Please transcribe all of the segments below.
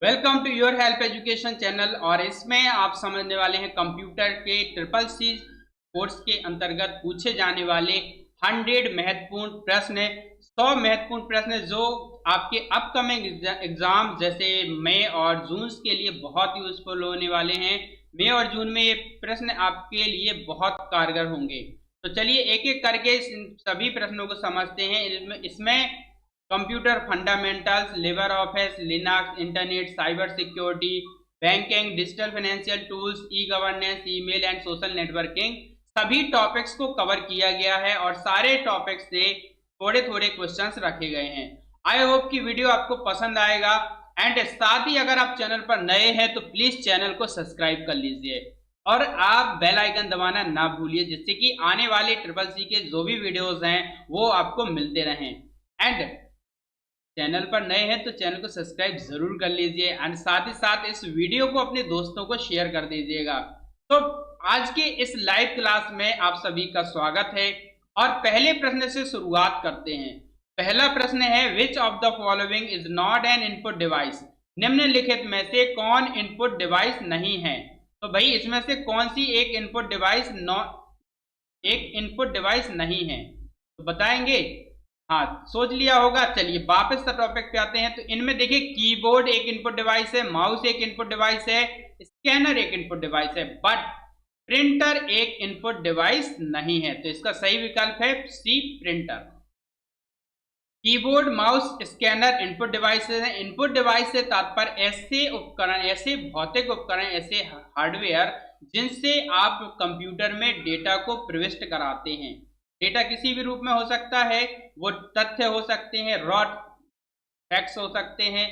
Welcome to your help education channel. और इसमें आप समझने वाले हैं कंप्यूटर के ट्रिपल सी कोर्स के अंतर्गत पूछे जाने वाले 100 महत्वपूर्ण प्रश्न, 100 महत्वपूर्ण प्रश्न जो आपके अपकमिंग एग्जाम जैसे मई और जून के लिए बहुत यूजफुल होने वाले हैं। मई और जून में ये प्रश्न आपके लिए बहुत कारगर होंगे। तो चलिए एक एक करके इन सभी प्रश्नों को समझते हैं। इसमें computer fundamentals, Libre office, Linux, internet, cyber security, banking, digital financial tools, e governance, email and social networking, सभी टॉपिक्स को कवर किया गया है और सारे टॉपिक्स से थोड़े थोड़े क्वेश्चंस रखे गए हैं। आई होप कि वीडियो आपको पसंद आएगा। एंड साथ ही अगर आप चैनल पर नए हैं तो प्लीज चैनल को सब्सक्राइब कर लीजिए और आप बेल आइकन दबाना ना भूलिए, जिससे कि आने वाले ट्रिपल सी के जो भी वीडियोस हैं वो आपको मिलते रहें। एंड चैनल पर नए हैं तो चैनल को सब्सक्राइब जरूर कर लीजिए एंड साथ ही साथ इस वीडियो को अपने दोस्तों को शेयर कर दीजिएगा। तो आज के इस लाइव क्लास में आप सभी का स्वागत है और पहले प्रश्न से शुरुआत करते हैं। पहला प्रश्न है, which of the following is not an input device? निम्नलिखित में से कौन इनपुट डिवाइस नहीं है? तो भाई इसमें से कौन सी एक इनपुट डिवाइस नहीं है तो बताएंगे। हाँ, सोच लिया होगा। चलिए वापस टॉपिक पे आते हैं। तो इनमें देखिए, कीबोर्ड एक इनपुट डिवाइस है, माउस एक इनपुट डिवाइस है, स्कैनर एक इनपुट डिवाइस है, बट प्रिंटर एक इनपुट डिवाइस नहीं है। तो इसका सही विकल्प है C, printer. Keyboard, mouse, scanner input devices हैं। इनपुट डिवाइस से तात्पर्य ऐसे उपकरण, ऐसे भौतिक उपकरण, ऐसे हार्डवेयर जिनसे आप कंप्यूटर में डेटा को प्रविष्ट कराते हैं। डेटा किसी भी रूप में हो सकता है, वो तथ्य हो सकते हैं, रॉ फैक्ट्स हो सकते हैं,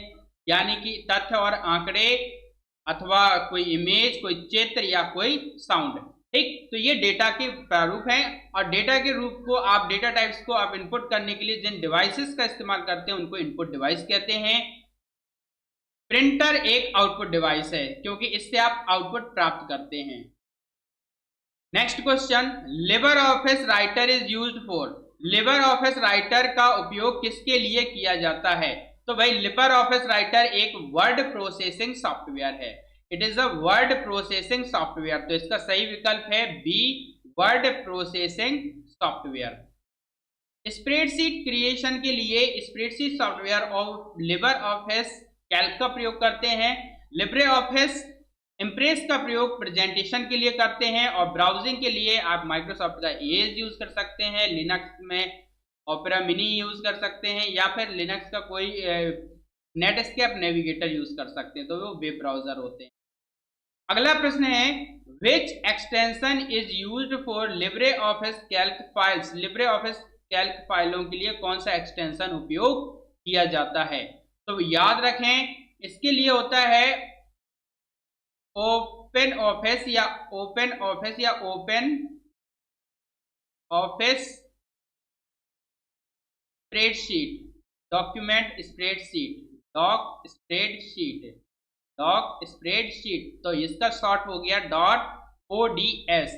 यानी कि तथ्य और आंकड़े, अथवा कोई इमेज, कोई चित्र या कोई साउंड। ठीक, तो ये डेटा के प्रारूप हैं और डेटा के रूप को आप, डेटा टाइप्स को आप इनपुट करने के लिए जिन डिवाइसेस का इस्तेमाल करते हैं उनको इनपुट डिवाइस कहते हैं। प्रिंटर एक आउटपुट डिवाइस है क्योंकि इससे आप आउटपुट प्राप्त करते हैं। Next question, LibreOffice Writer is used for? LibreOffice Writer का उपयोग किसके लिए किया जाता है? तो भाई लिबर ऑफिस राइटर एक वर्ड प्रोसेसिंग सॉफ्टवेयर है। It is a word processing software. तो इसका सही विकल्प है B, word processing software. Spreadsheet creation के लिए स्प्रेडशीट सॉफ्टवेयर और लिबर ऑफिस कैल्क का प्रयोग करते हैं। लिब्रे ऑफिस इम्प्रेस का प्रयोग प्रेजेंटेशन के लिए करते हैं और ब्राउजिंग के लिए आप माइक्रोसॉफ्ट का एज यूज कर सकते हैं। लिनक्स में ओपेरा मिनी यूज कर सकते हैं या फिर लिनक्स का कोई नेटस्केप नेविगेटर यूज कर सकते हैं, तो वो वेब ब्राउजर होते हैं। अगला प्रश्न है, which extension is used for Libre office Calc files? Libre office Calc फाइलों के लिए कौन सा एक्सटेंशन उपयोग किया जाता है? तो याद रखें, इसके लिए होता है ओपन ऑफिस या OpenOffice spreadsheet, document spreadsheet, doc spreadsheet. तो इसका शॉर्ट हो गया .ods।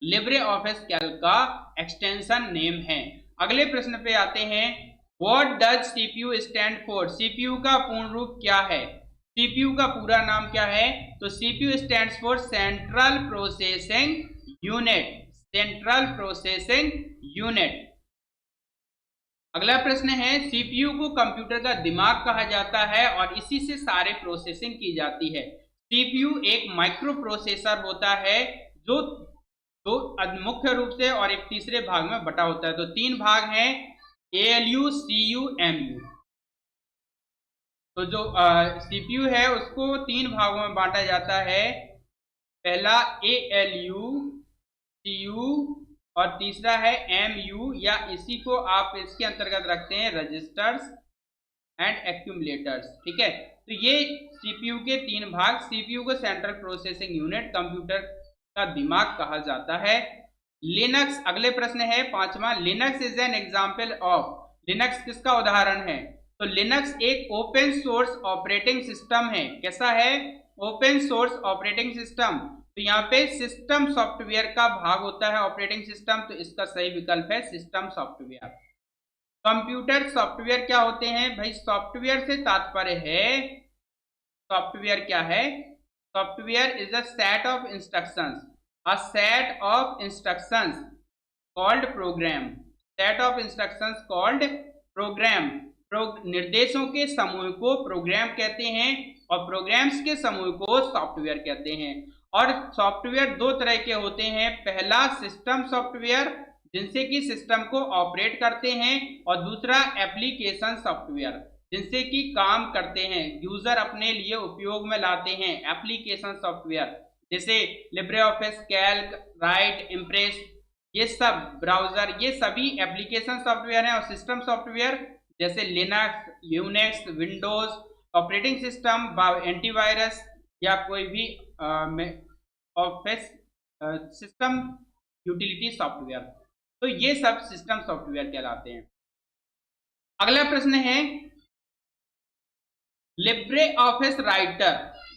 लिब्रे ऑफिस कैल्क का एक्सटेंशन नेम है। अगले प्रश्न पे आते हैं, what does CPU stand for? CPU का पूर्ण रूप क्या है? सीपीयू का पूरा नाम क्या है? तो CPU stands for central processing unit. अगला प्रश्न है, सीपीयू को कंप्यूटर का दिमाग कहा जाता है और इसी से सारे प्रोसेसिंग की जाती है। सीपीयू एक माइक्रो प्रोसेसर होता है जो दो मुख्य रूप से और एक तीसरे भाग में बटा होता है। तो तीन भाग हैं, एएलयू, सीयू, एमयू। तो जो सीपीयू है उसको तीन भागों में बांटा जाता है। पहला एएलयू, सीयू और तीसरा है एमयू, या इसी को आप इसके अंतर्गत रखते हैं रजिस्टर्स एंड एक्यूमुलेटर्स। ठीक है, तो ये सीपीयू के तीन भाग। सीपीयू को सेंट्रल प्रोसेसिंग यूनिट, कंप्यूटर का दिमाग कहा जाता है। लिनक्स, अगले प्रश्न है पांचवा, Linux is an example of? Linux किसका उदाहरण है? तो लिनक्स एक ओपन सोर्स ऑपरेटिंग सिस्टम है। कैसा है? Open source operating system. तो यहाँ पे सिस्टम सॉफ्टवेयर का भाग होता है ऑपरेटिंग सिस्टम, तो इसका सही विकल्प है सिस्टम सॉफ्टवेयर। कंप्यूटर सॉफ्टवेयर क्या होते हैं भाई? सॉफ्टवेयर से तात्पर्य है, सॉफ्टवेयर क्या है? Software is a set of instructions, a set of instructions called programme, set of instructions called programme. निर्देशों के समूह को प्रोग्राम कहते हैं और प्रोग्राम्स के समूह को सॉफ्टवेयर कहते हैं। और सॉफ्टवेयर दो तरह के होते हैं, पहला सिस्टम सॉफ्टवेयर जिनसे कि सिस्टम को ऑपरेट करते हैं, और दूसरा एप्लीकेशन सॉफ्टवेयर जिनसे कि काम करते हैं, यूजर अपने लिए उपयोग में लाते हैं। एप्लीकेशन सॉफ्टवेयर जैसे Libre office, Calc, right, impress, ये सब ब्राउजर, ये सभी एप्लीकेशन सॉफ्टवेयर हैं। और सिस्टम सॉफ्टवेयर जैसे Linux, Unix, Windows operating system, antivirus या कोई भी ऑफिस सिस्टम यूटिलिटी सॉफ्टवेयर, तो ये सब सिस्टम सॉफ्टवेयर कहलाते हैं। अगला प्रश्न है, लिब्रे ऑफिस राइटर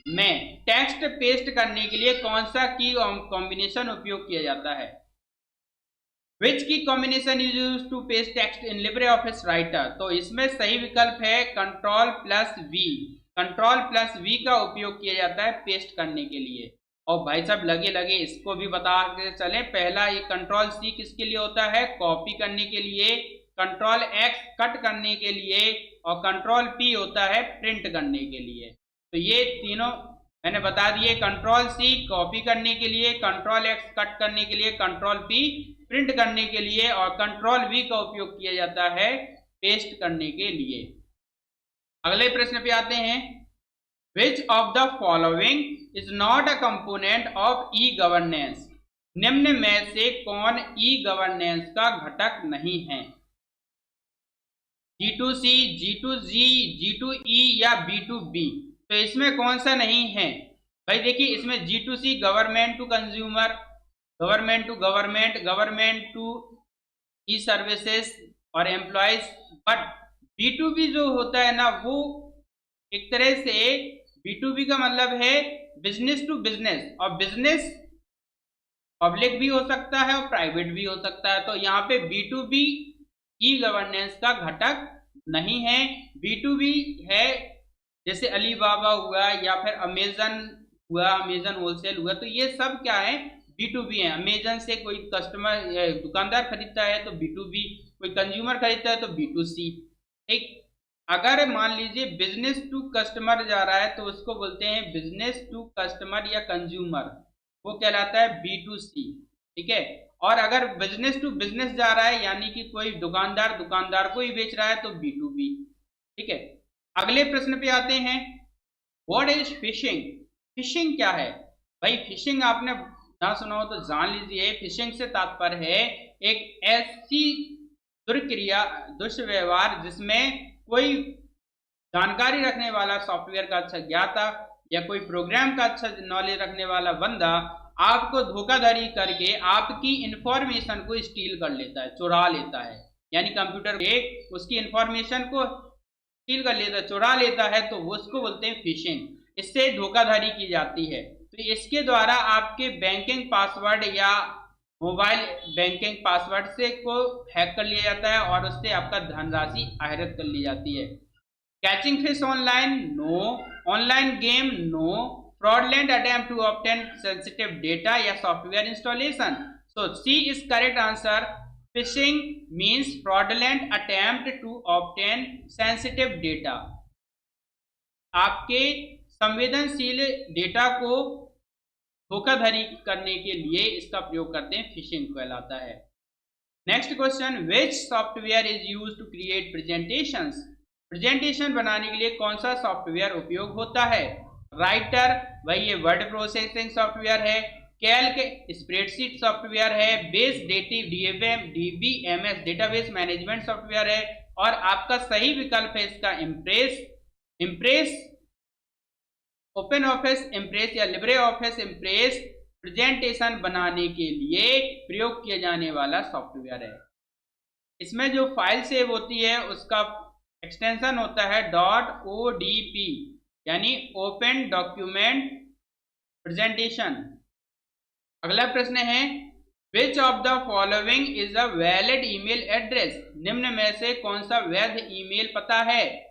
में टेक्स्ट पेस्ट करने के लिए कौन सा की कॉम्बिनेशन उपयोग किया जाता है? Which key combination is used to paste text in LibreOffice Writer? तो इसमें सही विकल्प है Ctrl+V। Ctrl+V का उपयोग किया जाता है पेस्ट करने के लिए। और भाई साहब लगे लगे इसको भी बता के चले, पहला ये Ctrl+C किसके लिए होता है? कॉपी करने के लिए, Ctrl+X कट करने के लिए, और Ctrl+P होता है प्रिंट करने के लिए। तो ये तीनों मैंने बता दिए, Ctrl+C कॉपी करने के लिए, Ctrl+X कट करने के लिए, Ctrl+P प्रिंट करने के लिए, और Ctrl+V का उपयोग किया जाता है पेस्ट करने के लिए। अगले प्रश्न पे आते हैं, Which of the following is not a component of e-governance? निम्न में से कौन e-governance का घटक नहीं है? G2C, G2G, G2E या B2B? तो इसमें कौन सा नहीं है भाई? देखिए इसमें G2C government to consumer, government to government, government to e services और एम्प्लॉयज, बट B2B जो होता है ना, वो एक तरह से B2B का मतलब है बिजनेस टू बिजनेस, और बिजनेस पब्लिक भी हो सकता है और प्राइवेट भी हो सकता है। तो यहाँ पे B2B ई गवर्नेंस का घटक नहीं है। B2B है जैसे अलीबाबा हुआ या फिर अमेजन हुआ, अमेजन होलसेल हुआ, तो ये सब क्या है? B2B है। अमेजन से कोई कस्टमर दुकानदार खरीदता है तो B2B, कोई कंज्यूमर खरीदता है तो B2C। एक अगर मान लीजिए बिजनेस टू कस्टमर जा रहा है तो उसको बोलते हैं बिजनेस टू कस्टमर या कंज्यूमर, वो कहलाता है B2C, ठीक है। और अगर बिजनेस टू बिजनेस जा रहा है यानी कि कोई दुकानदार दुकानदार को ही बेच रहा है तो B2B, ठीक है। अगले प्रश्न पे आते हैं, व्हाट इज फिशिंग? फिशिंग क्या है भाई? फिशिंग आपने ना सुना हो तो जान लीजिए। फिशिंग से तात्पर्य है एक ऐसी दुष्क्रिया, दुष्व्यवहार जिसमें कोई जानकारी रखने वाला सॉफ्टवेयर का अच्छा ज्ञाता या कोई प्रोग्राम का अच्छा नॉलेज रखने वाला बंदा आपको धोखाधड़ी करके आपकी इंफॉर्मेशन को स्टील कर लेता है, चुरा लेता है। यानी कंप्यूटर एक उसकी इंफॉर्मेशन को स्टील कर लेता है, चुरा लेता है, तो वो उसको बोलते हैं फिशिंग। इससे धोखाधड़ी की जाती है। तो इसके द्वारा आपके बैंकिंग पासवर्ड या मोबाइल बैंकिंग पासवर्ड से को हैक कर लिया जाता है और उससे आपका धनराशि आहरित कर ली जाती है। Catching fish online? No. Online game? No. Fraudulent attempt to obtain sensitive data या software installation? So C is correct answer. Phishing means fraudulent attempt to obtain sensitive data. आपके संवेदनशील डेटा को धोखाधड़ी करने के लिए इसका प्रयोग करते हैं, फिशिंग कहलाता है। Next question, which software is used to create presentations? Presentation बनाने के लिए कौन सा सॉफ्टवेयर उपयोग होता है? राइटर, भाई ये वर्ड प्रोसेसिंग सॉफ्टवेयर है। कैल्क स्प्रेडशीट सॉफ्टवेयर है। Base DBMS database management software है। और आपका सही विकल्प है इसका impress. Impress open office impress या लिब्रे ऑफिस इम्प्रेस प्रेजेंटेशन बनाने के लिए प्रयोग किया जाने वाला सॉफ्टवेयर है। इसमें जो फाइल सेव होती है उसका एक्सटेंशन होता है .odp यानी ओपन डॉक्यूमेंट प्रेजेंटेशन। अगला प्रश्न है, which of the following is a valid email address, निम्न में से कौन सा वैध ईमेल पता है।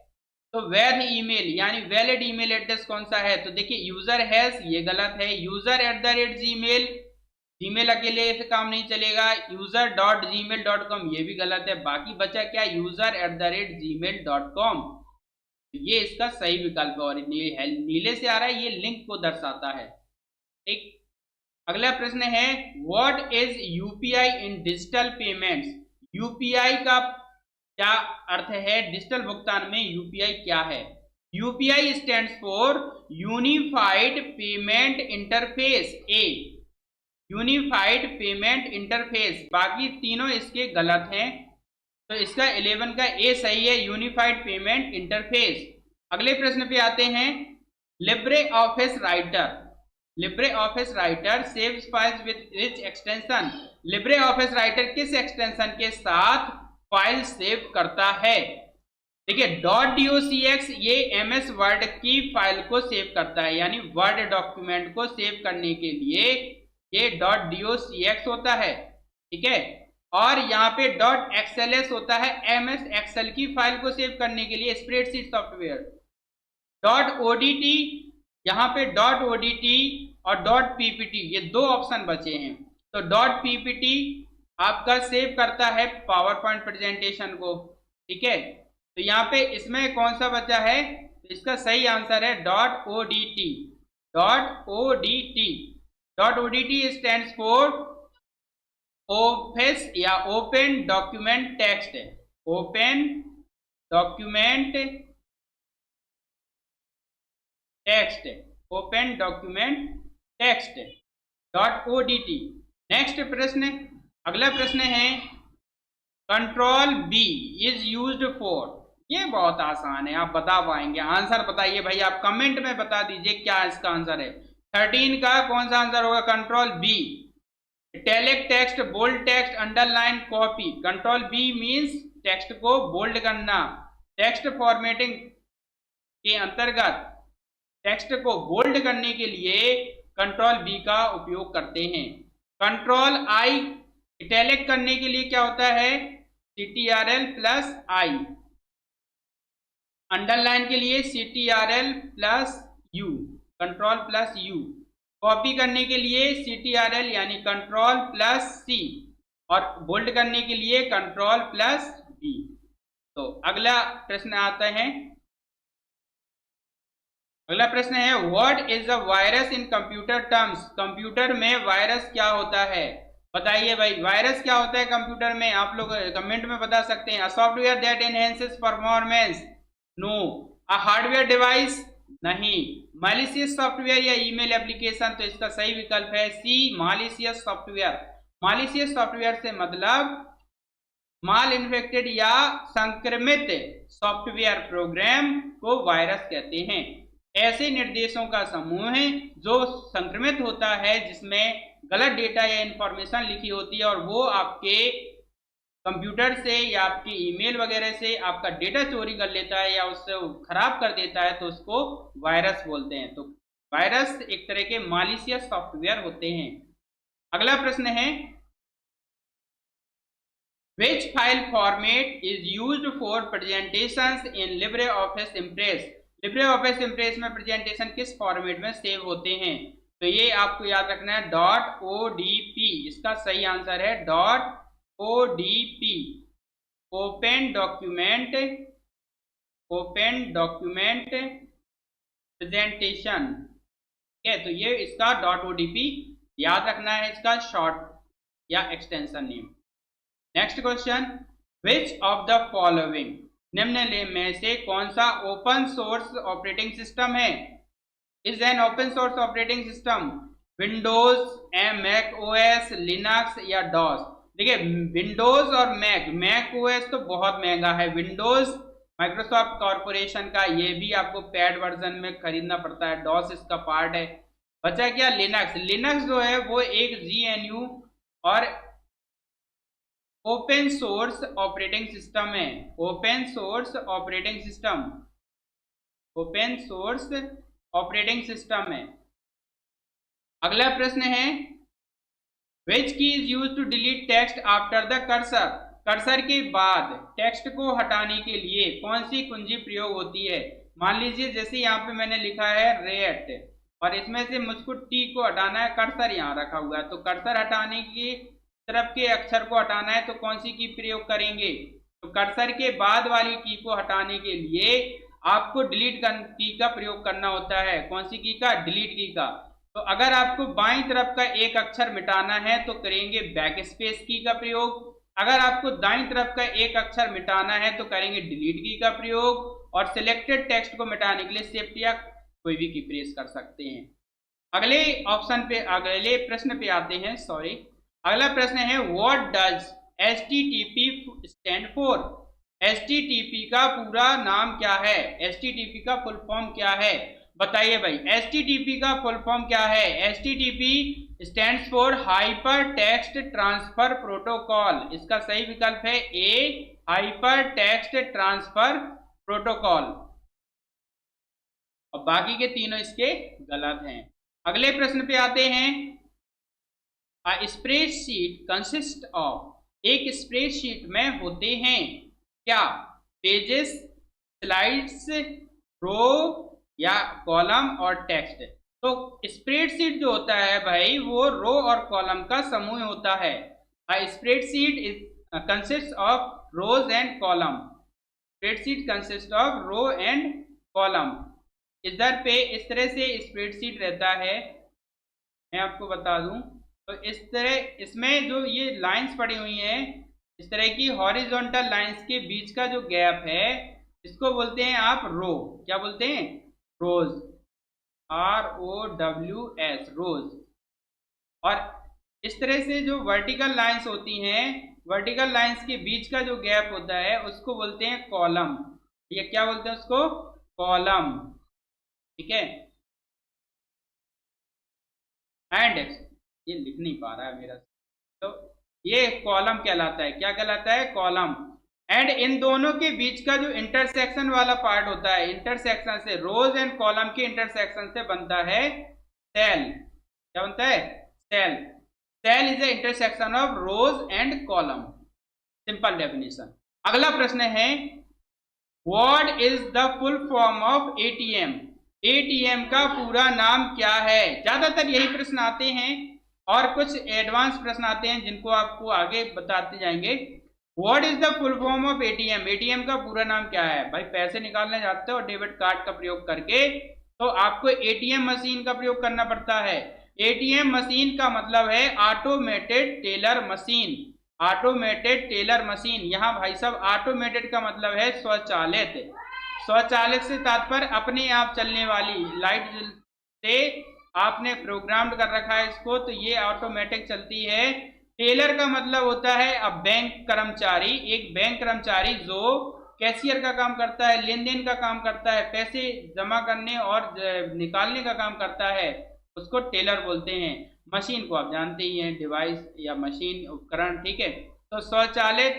तो वैध ईमेल यानी वैलिड ईमेल एड्रेस कौन सा है, तो देखिए यूजर हैज, ये गलत है। User at the rate Gmail, Gmail अकेले से काम नहीं चलेगा। User dot Gmail dot com, ये भी गलत है। बाकी बचा क्या, user at the rate Gmail dot com, ये इसका सही विकल्प है। और नीले से आ रहा है, ये लिंक को दर्शाता है। ठीक, अगला प्रश्न है what is UPI in digital payments, UPI का क्या अर्थ है, डिजिटल भुगतान में यूपीआई क्या है। UPI stands for unified payment interface, A unified payment interface, बाकी तीनों इसके गलत हैं। तो इसका 11 का ए सही है, यूनिफाइड पेमेंट इंटरफेस। अगले प्रश्न पे आते हैं, Libre office writer, Libre office writer saves files with which extension, Libre office Writer किस एक्सटेंशन के साथ फाइल सेव करता है। देखिए .docx ये एमएस वर्ड की फाइल को सेव करता है, यानी वर्ड डॉक्यूमेंट को सेव करने के लिए ये .docx होता है। ठीक है, और यहाँ पे .xls होता है एमएस एक्सेल की फाइल को सेव करने के लिए, स्प्रेडशीट सॉफ्टवेयर। .odt, यहाँ पे .odt और .ppt ये दो ऑप्शन बचे हैं। तो .ppt आपका सेव करता है पावर पॉइंट प्रेजेंटेशन को। ठीक है, तो यहाँ पे इसमें कौन सा बचा है, तो इसका सही आंसर है .odt, .odt stands for office या open document text, open document text, open document text .odt। Next प्रश्न, अगला प्रश्न है control B is used for, ये बहुत आसान है, आप बता पाएंगे। आंसर बताइए भाई, आप कमेंट में बता दीजिए क्या इसका आंसर है। 13 का कौन सा आंसर होगा, control B. Italic text, bold text, underline, copy. Control B means text को बोल्ड करना। टेक्स्ट फॉर्मेटिंग के अंतर्गत टेक्स्ट को बोल्ड करने के लिए कंट्रोल बी का उपयोग करते हैं। कंट्रोल आई इटैलिक करने के लिए क्या होता है, CTRL प्लस आई। अंडरलाइन के लिए CTRL plus you, control plus you. Copy करने के लिए CTRL यानी कंट्रोल प्लस सी, और बोल्ड करने के लिए कंट्रोल प्लस बी। तो अगला प्रश्न आता है, अगला प्रश्न है what is the virus in computer terms, computer में वायरस क्या होता है। बताइए भाई वायरस क्या होता है कंप्यूटर में, आप लोग कमेंट में बता सकते हैं। A software that enhances performance, no. A hardware device, नहीं। मैलिशियस सॉफ्टवेयर या ईमेल एप्लीकेशन, तो इसका सही विकल्प है C, malicious software. Malicious software से मतलब माल इन्फेक्टेड या संक्रमित सॉफ्टवेयर प्रोग्राम को वायरस कहते हैं। ऐसे निर्देशों का समूह है जो संक्रमित होता है, जिसमें गलत डेटा या इंफॉर्मेशन लिखी होती है, और वो आपके कंप्यूटर से या आपके ईमेल वगैरह से आपका डेटा चोरी कर लेता है या उससे खराब कर देता है, तो उसको वायरस बोलते हैं। तो वायरस एक तरह के मैलिशियस सॉफ्टवेयर होते हैं। अगला प्रश्न है which file format is used for presentations in LibreOffice Impress, LibreOffice Impress में प्रेजेंटेशन किस फॉर्मेट में सेव होते हैं। तो ये आपको याद रखना है .odp, इसका सही आंसर है .odp, ओपन डॉक्यूमेंट प्रेजेंटेशन। ठीक है, तो ये इसका .odp याद रखना है, इसका शॉर्ट या extension name. Next question, which of the following, निम्न में से कौन सा ओपन सोर्स ऑपरेटिंग सिस्टम है। Is an open source operating system Windows, Mac OS, Linux या डॉस। देखिए विंडोज और मैक ओएस तो बहुत महंगा है। विंडोज माइक्रोसॉफ्ट कॉर्पोरेशन का, ये भी आपको पेड वर्जन में खरीदना पड़ता है। डॉस इसका पार्ट है। बचा क्या, लिनक्स। लिनक्स जो है वो एक GNU और ओपन सोर्स ऑपरेटिंग सिस्टम है। Open source operating system, open source operating system है। अगला प्रश्न है which key is use to delete text after the cursor, cursor के बाद टेक्स्ट को हटाने के लिए कौन सी कुंजी प्रयोग होती है। मान लीजिए जैसे यहाँ पे मैंने लिखा है रेट और इसमें से मुझको टी को हटाना है, कर्सर यहाँ रखा हुआ है, तो कर्सर हटाने की तरफ के अक्षर को हटाना है तो कौन सी की प्रयोग करेंगे, तो कर्सर के बाद वाली की को हटाने के लिए आपको डिलीट की का प्रयोग करना होता है। कौन सी की का, डिलीट की का। तो अगर आपको बाईं तरफ का एक अक्षर मिटाना है तो करेंगे बैक स्पेस की का प्रयोग, अगर आपको दाईं तरफ का एक अक्षर मिटाना है तो करेंगे डिलीट की का प्रयोग, और सिलेक्टेड टेक्स्ट को मिटाने के लिए शिफ्ट या कोई भी की प्रेस कर सकते हैं। अगले ऑप्शन पे, अगले प्रश्न पे आते हैं। सॉरी, अगला प्रश्न है what does HTTP stand for. HTTP का पूरा नाम क्या है, HTTP का फुल फॉर्म क्या है, बताइए भाई। HTTP का फुल फॉर्म क्या है। HTTP stands for hyper text transfer protocol. इसका सही विकल्प है ए, हाइपर टेक्स्ट ट्रांसफर प्रोटोकॉल, और बाकी के तीनों इसके गलत हैं। अगले प्रश्न पे आते हैं। अ स्प्रेडशीट कंसिस्ट ऑफ, एक स्प्रेडशीट में होते हैं क्या, पेजेस, स्लाइड्स, रो या कॉलम और टेक्स्ट। तो स्प्रेडशीट जो होता है भाई वो रो और कॉलम का समूह होता है। A spreadsheet is consist of rows and column, spreadsheet consist of row and column. इधर पे इस तरह से स्प्रेडशीट रहता है, मैं आपको बता दूं तो इस तरह इसमें जो ये लाइंस पड़ी हुई हैं, इस तरह की हॉरिजॉन्टल लाइंस के बीच का जो गैप है इसको बोलते हैं आप रो। क्या बोलते हैं, रोज, ROWS, रोज। और इस तरह से जो वर्टिकल लाइंस होती हैं, वर्टिकल लाइंस के बीच का जो गैप होता है उसको बोलते हैं कॉलम। ये क्या बोलते हैं उसको, कॉलम, ठीक है। एंड ये लिख नहीं पा रहा है मेरा, तो ये कॉलम कहलाता है। क्या कहलाता है, कॉलम। एंड इन दोनों के बीच का जो इंटरसेक्शन वाला पार्ट होता है, इंटरसेक्शन से, रोज एंड कॉलम के इंटरसेक्शन से बनता है सेल। क्या बनता है, cell. Cell is the intersection of rows and column, simple definition. अगला प्रश्न है what is the full form of ATM। ATM का पूरा नाम क्या है। ज्यादातर यही प्रश्न आते हैं और कुछ एडवांस प्रश्न आते हैं जिनको आपको आगे बताते जाएंगे। What is the full form of ATM। ATM का पूरा नाम क्या है भाई। पैसे निकालने जाते हो डेबिट कार्ड का प्रयोग करके तो आपको ATM मशीन का प्रयोग करना पड़ता है। ATM मशीन का मतलब है automated teller machine, automated teller machine. यहाँ भाई साहब ऑटोमेटेड का मतलब है स्वचालित, स्वचालित से तात्पर्य अपने आप चलने वाली, लाइट से आपने प्रोग्राम कर रखा है इसको तो ये ऑटोमेटिक चलती है। टेलर का मतलब होता है अब बैंक कर्मचारी, एक बैंक कर्मचारी जो कैशियर का काम करता है, लेन देन का काम करता है, पैसे जमा करने और निकालने का काम करता है, उसको टेलर बोलते हैं। मशीन को आप जानते ही हैं, डिवाइस या मशीन, उपकरण, ठीक है। तो स्वचालित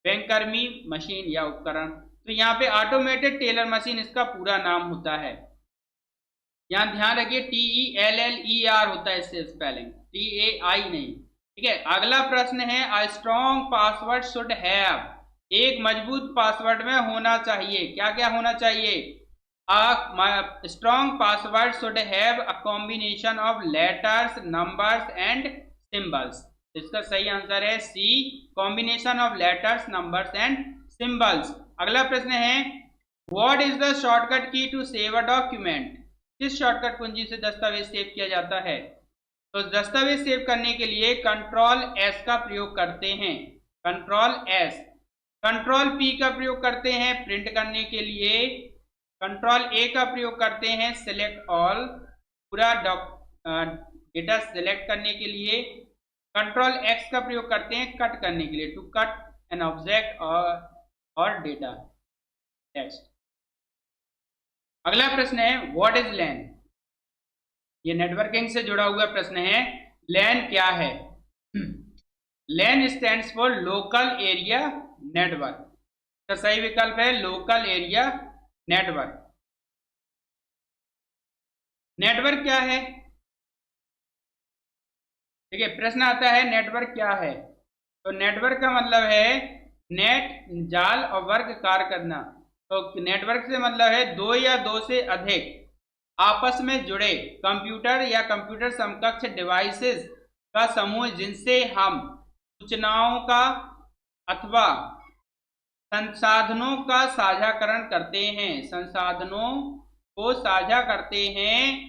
बैंककर्मी मशीन या उपकरण। तो यहाँ पे ऑटोमेटेड टेलर मशीन इसका पूरा नाम होता है। यहाँ ध्यान रखिए TELLER होता है इससे स्पेलिंग, TAI नहीं, ठीक है। अगला प्रश्न है a strong password should have. एक मजबूत पासवर्ड में होना चाहिए, क्या क्या होना चाहिए। A strong password should have a combination of letters, numbers and symbols. इसका सही आंसर है C, combination of letters, numbers and symbols. अगला प्रश्न है व्हाट इज द शॉर्टकट की टू सेव अ डॉक्यूमेंट। किस शॉर्टकट कुंजी से दस्तावेज सेव किया जाता है। तो दस्तावेज सेव करने के लिए कंट्रोल S का प्रयोग करते हैं, कंट्रोल S। कंट्रोल P का प्रयोग करते हैं प्रिंट करने के लिए, कंट्रोल A का प्रयोग करते हैं सिलेक्ट ऑल, पूरा डेटा सिलेक्ट करने के लिए, कंट्रोल X का प्रयोग करते हैं कट करने के लिए, टू कट एन ऑब्जेक्ट और डेटा टेक्स्ट। अगला प्रश्न है व्हाट इज LAN। ये नेटवर्किंग से जुड़ा हुआ प्रश्न है। LAN क्या है। LAN stands for local area network. तो सही विकल्प है लोकल एरिया नेटवर्क। नेटवर्क क्या है, ठीक है, प्रश्न आता है नेटवर्क क्या है। तो नेटवर्क का मतलब है नेट, जाल और वर्ग कार्य करना। तो नेटवर्क से मतलब है दो या दो से अधिक आपस में जुड़े कंप्यूटर या कंप्यूटर समकक्ष डिवाइसेस का समूह जिनसे हम सूचनाओं का अथवा संसाधनों का साझाकरण करते हैं। संसाधनों को साझा करते हैं,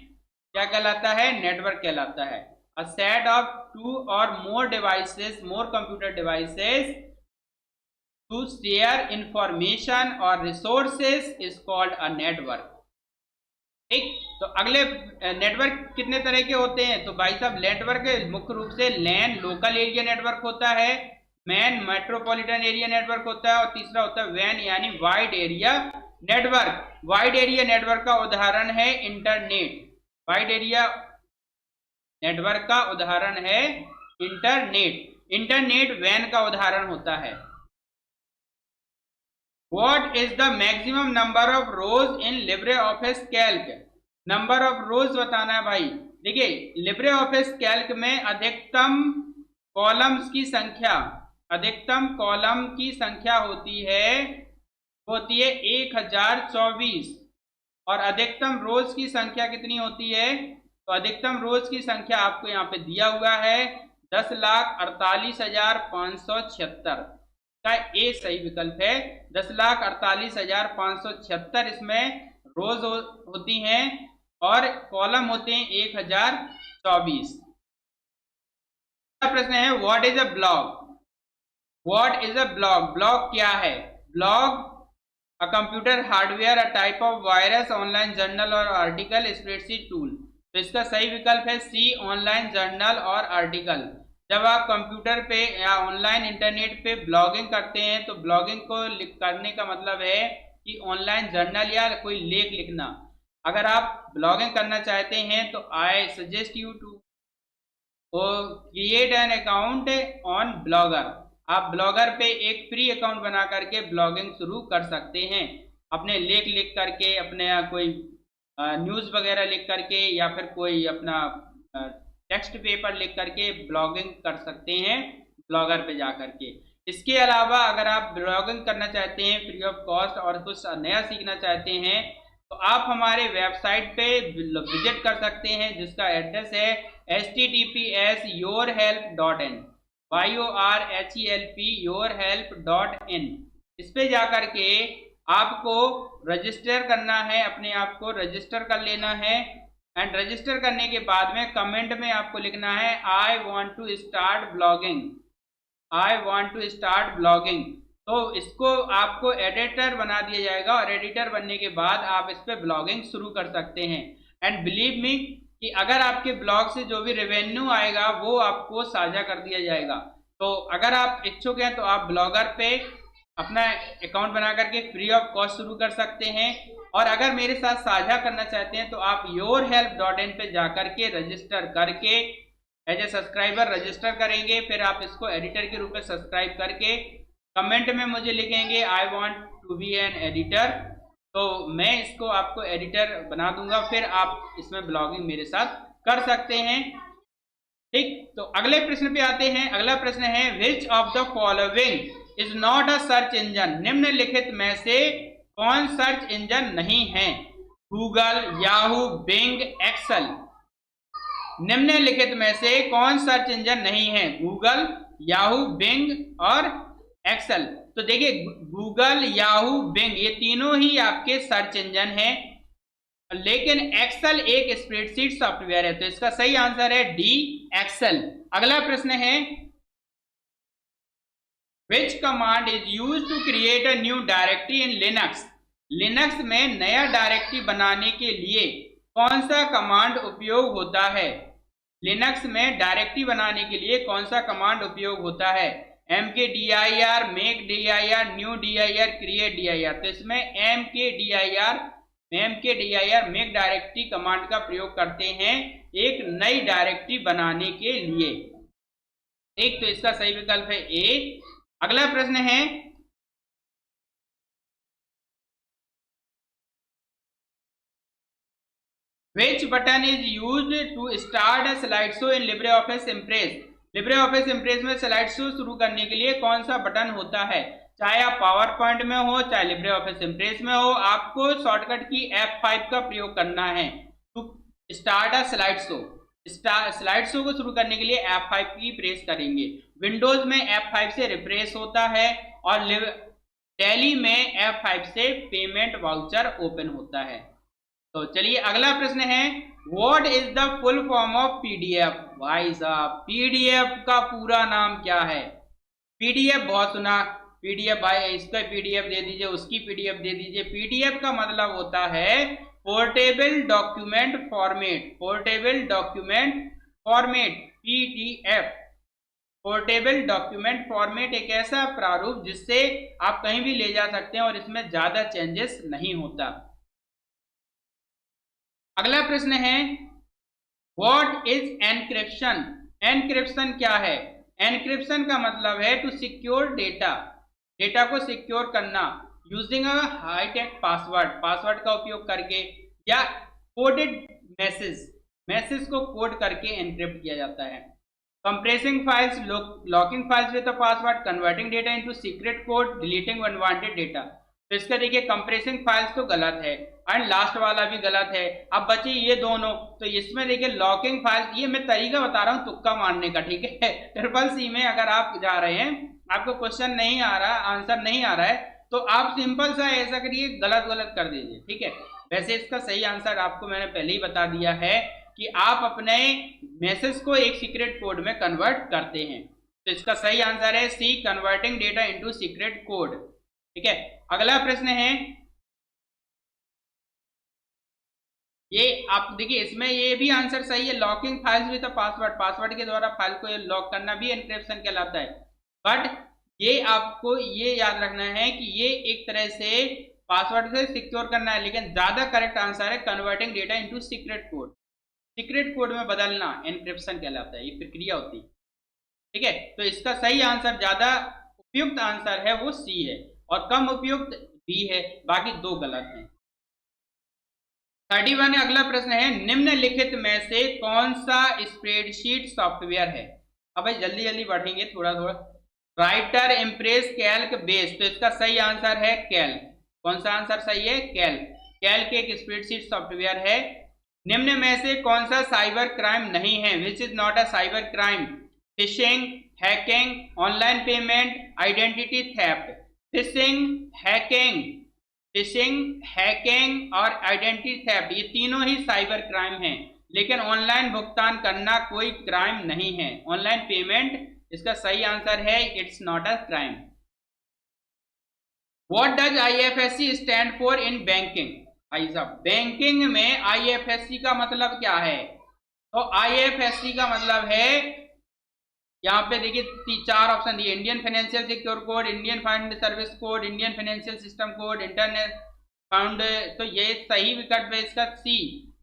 क्या कहलाता है, नेटवर्क कहलाता है। A set of two or more devices, more computer devices to share information और resources is called a network. ठीक, तो अगले नेटवर्क कितने तरह के होते हैं। तो भाई साहब नेटवर्क मुख्य रूप से लैन, लोकल एरिया नेटवर्क होता है, मैन, मेट्रोपॉलिटन एरिया नेटवर्क होता है, और तीसरा होता है वैन यानी wide area network. Wide area network का उदाहरण है इंटरनेट। वाइड एरिया नेटवर्क का उदाहरण है इंटरनेट। इंटरनेट वैन का उदाहरण होता है। What is the maximum number of rows in LibreOffice Calc? Number of रोज बताना है भाई। देखिए LibreOffice Calc में अधिकतम कॉलम्स की संख्या, अधिकतम कॉलम की संख्या होती है 1024, और अधिकतम रोज की संख्या कितनी होती है। तो अधिकतम रोज की संख्या आपको यहाँ पे दिया हुआ है 10,48,576 का ए सही विकल्प है। 10,48,576 इसमें रोज होती हैं और कॉलम होते हैं 1024। प्रश्न है what is a blog. What is a blog, blog क्या है। Blog a computer hardware, a type of virus, online journal और आर्टिकल, स्प्रेडशीट टूल। तो इसका सही विकल्प है सी, ऑनलाइन जर्नल और आर्टिकल। जब आप कंप्यूटर पे या ऑनलाइन इंटरनेट पे ब्लॉगिंग करते हैं तो ब्लॉगिंग को करने का मतलब है कि ऑनलाइन जर्नल या कोई लेख लिखना। अगर आप ब्लॉगिंग करना चाहते हैं तो I suggest you to create an account on Blogger. आप ब्लॉगर पे एक फ्री अकाउंट बना करके ब्लॉगिंग शुरू कर सकते हैं। अपने लेख लिख करके, अपने कोई न्यूज़ वगैरह लिख करके, या फिर कोई अपना टेक्स्ट पेपर लिख करके ब्लॉगिंग कर सकते हैं ब्लॉगर पे जा करके। इसके अलावा अगर आप ब्लॉगिंग करना चाहते हैं फ्री ऑफ कॉस्ट और कुछ नया सीखना चाहते हैं तो आप हमारे वेबसाइट पे विजिट कर सकते हैं, जिसका एड्रेस है https yourhelp.in, YORHELP yourhelp.in। इस पे जा करके आपको रजिस्टर करना है, अपने आप को रजिस्टर कर लेना है। एंड रजिस्टर करने के बाद में कमेंट में आपको लिखना है I want to start blogging, I want to start blogging. तो इसको आपको एडिटर बना दिया जाएगा और एडिटर बनने के बाद आप इस पर ब्लॉगिंग शुरू कर सकते हैं। एंड बिलीव मी कि अगर आपके ब्लॉग से जो भी रेवेन्यू आएगा वो आपको साझा कर दिया जाएगा। तो अगर आप इच्छुक हैं तो आप ब्लॉगर पे अपना अकाउंट बना करके फ्री ऑफ कॉस्ट शुरू कर सकते हैं। और अगर मेरे साथ साझा करना चाहते हैं तो आप yourhelp.in पे जाकर के रजिस्टर करके एज ए सब्सक्राइबर रजिस्टर करेंगे। फिर आप इसको एडिटर के रूप में सब्सक्राइब करके कमेंट में मुझे लिखेंगे I want to be an editor, तो मैं इसको आपको एडिटर बना दूंगा। फिर आप इसमें ब्लॉगिंग मेरे साथ कर सकते हैं। ठीक, तो अगले प्रश्न पे आते हैं। अगला प्रश्न है which of the following is not a search engine. निम्नलिखित में से कौन सर्च इंजन नहीं है। Google, Yahoo, Bing, Excel. निम्नलिखित में से कौन सर्च इंजन नहीं है। गूगल, याहू, बिंग और एक्सेल। तो देखिए गूगल, याहू, बिंग ये तीनों ही आपके सर्च इंजन हैं, लेकिन एक्सेल एक स्प्रेडशीट सॉफ्टवेयर है। तो इसका सही आंसर है डी, एक्सेल। अगला प्रश्न है Which command is used to create a new directory in Linux? Linux में नया डायरेक्टरी बनाने के लिए कौन सा कमांड उपयोग होता है। लिनक्स में डायरेक्टरी बनाने के लिए कौन सा कमांड उपयोग होता है। mkdir, makedir, newdir, createdir। तो इसमें mkdir मेक डायरेक्टरी कमांड का प्रयोग करते हैं एक नई डायरेक्टरी बनाने के लिए। एक तो इसका सही विकल्प है ए। अगला प्रश्न है Which button is used to start a slideshow in LibreOffice Impress? LibreOffice Impress में स्लाइड शो शुरू करने के लिए कौन सा बटन होता है? चाहे आप पावर पॉइंट में हो, चाहे LibreOffice Impress में हो, आपको शॉर्टकट की F5 का प्रयोग करना है to start a slide show. Slide show को शुरू करने के लिए F5 की प्रेस करेंगे। विंडोज में F5 से रिफ्रेश होता है और टैली में F5 से पेमेंट वाउचर ओपन होता है। तो चलिए अगला प्रश्न है, what is the full form of PDF? भाई साहब, पीडीएफ का पूरा नाम क्या है? पीडीएफ बहुत सुना, पीडीएफ भाई इसका पीडीएफ दे दीजिए, उसकी पीडीएफ दे दीजिए। पीडीएफ का मतलब होता है portable document format. Portable document format, PDF. Portable document format एक ऐसा प्रारूप जिससे आप कहीं भी ले जा सकते हैं और इसमें ज्यादा चेंजेस नहीं होता। अगला प्रश्न है, व्हाट इज एनक्रिप्शन? एनक्रिप्शन क्या है? एनक्रिप्शन का मतलब है टू सिक्योर डेटा, डेटा को सिक्योर करना using a high tech password, password का उपयोग करके, या कोडेड मैसेज, मैसेज को कोड करके एनक्रिप्ट किया जाता है। Compressing files, locking files with a password, converting data into secret code, deleting unwanted data. तो इसका देखिए कंप्रेसिंग फाइल्स तो गलत है एंड लास्ट वाला भी गलत है। अब बचे ये दोनों, तो इसमें देखिए लॉकिंग फाइल्स, ये मैं तरीका बता रहा हूँ तुक्का मारने का, ठीक है। ट्रिपल सी में अगर आप जा रहे हैं, आपको क्वेश्चन नहीं आ रहा, आंसर नहीं आ रहा है, तो आप सिंपल सा ऐसा करिए, गलत गलत कर दीजिए, ठीक है। वैसे इसका सही आंसर आपको मैंने पहले ही बता दिया है कि आप अपने मैसेज को एक सीक्रेट कोड में कन्वर्ट करते हैं। तो इसका सही आंसर है C, converting data into secret code, ठीक है। अगला प्रश्न है, ये आप देखिए इसमें ये भी आंसर सही है, locking files with password, password के द्वारा फाइल को लॉक करना भी एनक्रिप्शन कहलाता है। बट ये आपको ये याद रखना है कि ये एक तरह से पासवर्ड से सिक्योर करना है, लेकिन ज्यादा करेक्ट आंसर है converting data into secret code. Secret code में बदलना एनक्रिप्शन कहलाता है, ये प्रक्रिया होती है, ठीक है। तो इसका सही आंसर, ज्यादा उपयुक्त आंसर है वो सी है और कम उपयुक्त बी है, बाकी दो गलत हैं। 31 अगला प्रश्न है, निम्नलिखित में से कौन सा स्प्रेडशीट सॉफ्टवेयर है? अब भाई जल्दी जल्दी बढ़ेंगे थोड़ा थोड़ा। Writer, impress, Calc, base. तो इसका सही आंसर है कैल्क। कौन सा आंसर सही है? कैल्क। कैल्क एक स्प्रेडशीट सॉफ्टवेयर है। निम्न में से कौन सा साइबर क्राइम नहीं है? Which is not a cyber crime? Fishing, hacking, online payment, identity theft. Fishing, hacking और आइडेंटिटी थेफ्ट, ये तीनों ही साइबर क्राइम हैं, लेकिन ऑनलाइन भुगतान करना कोई क्राइम नहीं है। ऑनलाइन पेमेंट इसका सही आंसर है, it's not a crime. What does IFSC stand for in banking? भाई साहब, बैंकिंग में आईएफएससी का मतलब क्या है? तो आईएफएससी का मतलब है, यहाँ पे देखिए चार ऑप्शन दिए, Indian financial secure code, Indian fund service code, Indian financial system code, internet fund. तो ये सही विकल्प है इसका C,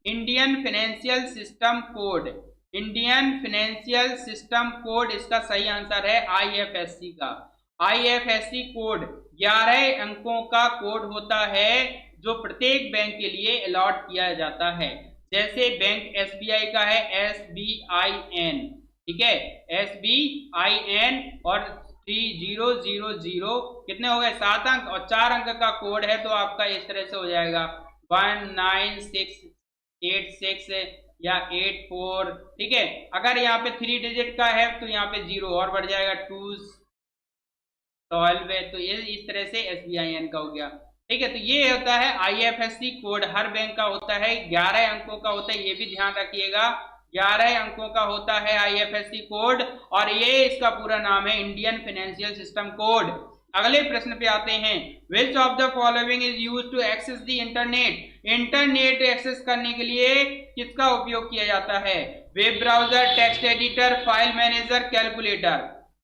Indian financial system code. Indian financial system code इसका सही आंसर है आईएफएससी का। आईएफएससी कोड 11 अंकों का कोड होता है जो प्रत्येक बैंक के लिए अलॉट किया जाता है। जैसे बैंक एसबीआई का है SBIN, ठीक है, SBIN और 3000, कितने हो गए? 7 अंक और 4 अंक का कोड है, तो आपका इस तरह से हो जाएगा 19686 या 84, ठीक है। अगर यहाँ पे 3 डिजिट का है तो यहाँ पे 0 और बढ़ जाएगा, 212 है, तो ये इस तरह से SBIN का हो गया, ठीक है। तो ये होता है आईएफएससी कोड, हर बैंक का होता है, 11 अंकों का होता है, ये भी ध्यान रखिएगा, 11 अंकों का होता है आईएफएससी कोड, और ये इसका पूरा नाम है इंडियन फाइनेंशियल सिस्टम कोड। अगले प्रश्न पे आते हैं, which of the following is used to access the internet? Internet access करने के लिए किसका उपयोग किया जाता है? Web browser, text editor, file manager, calculator.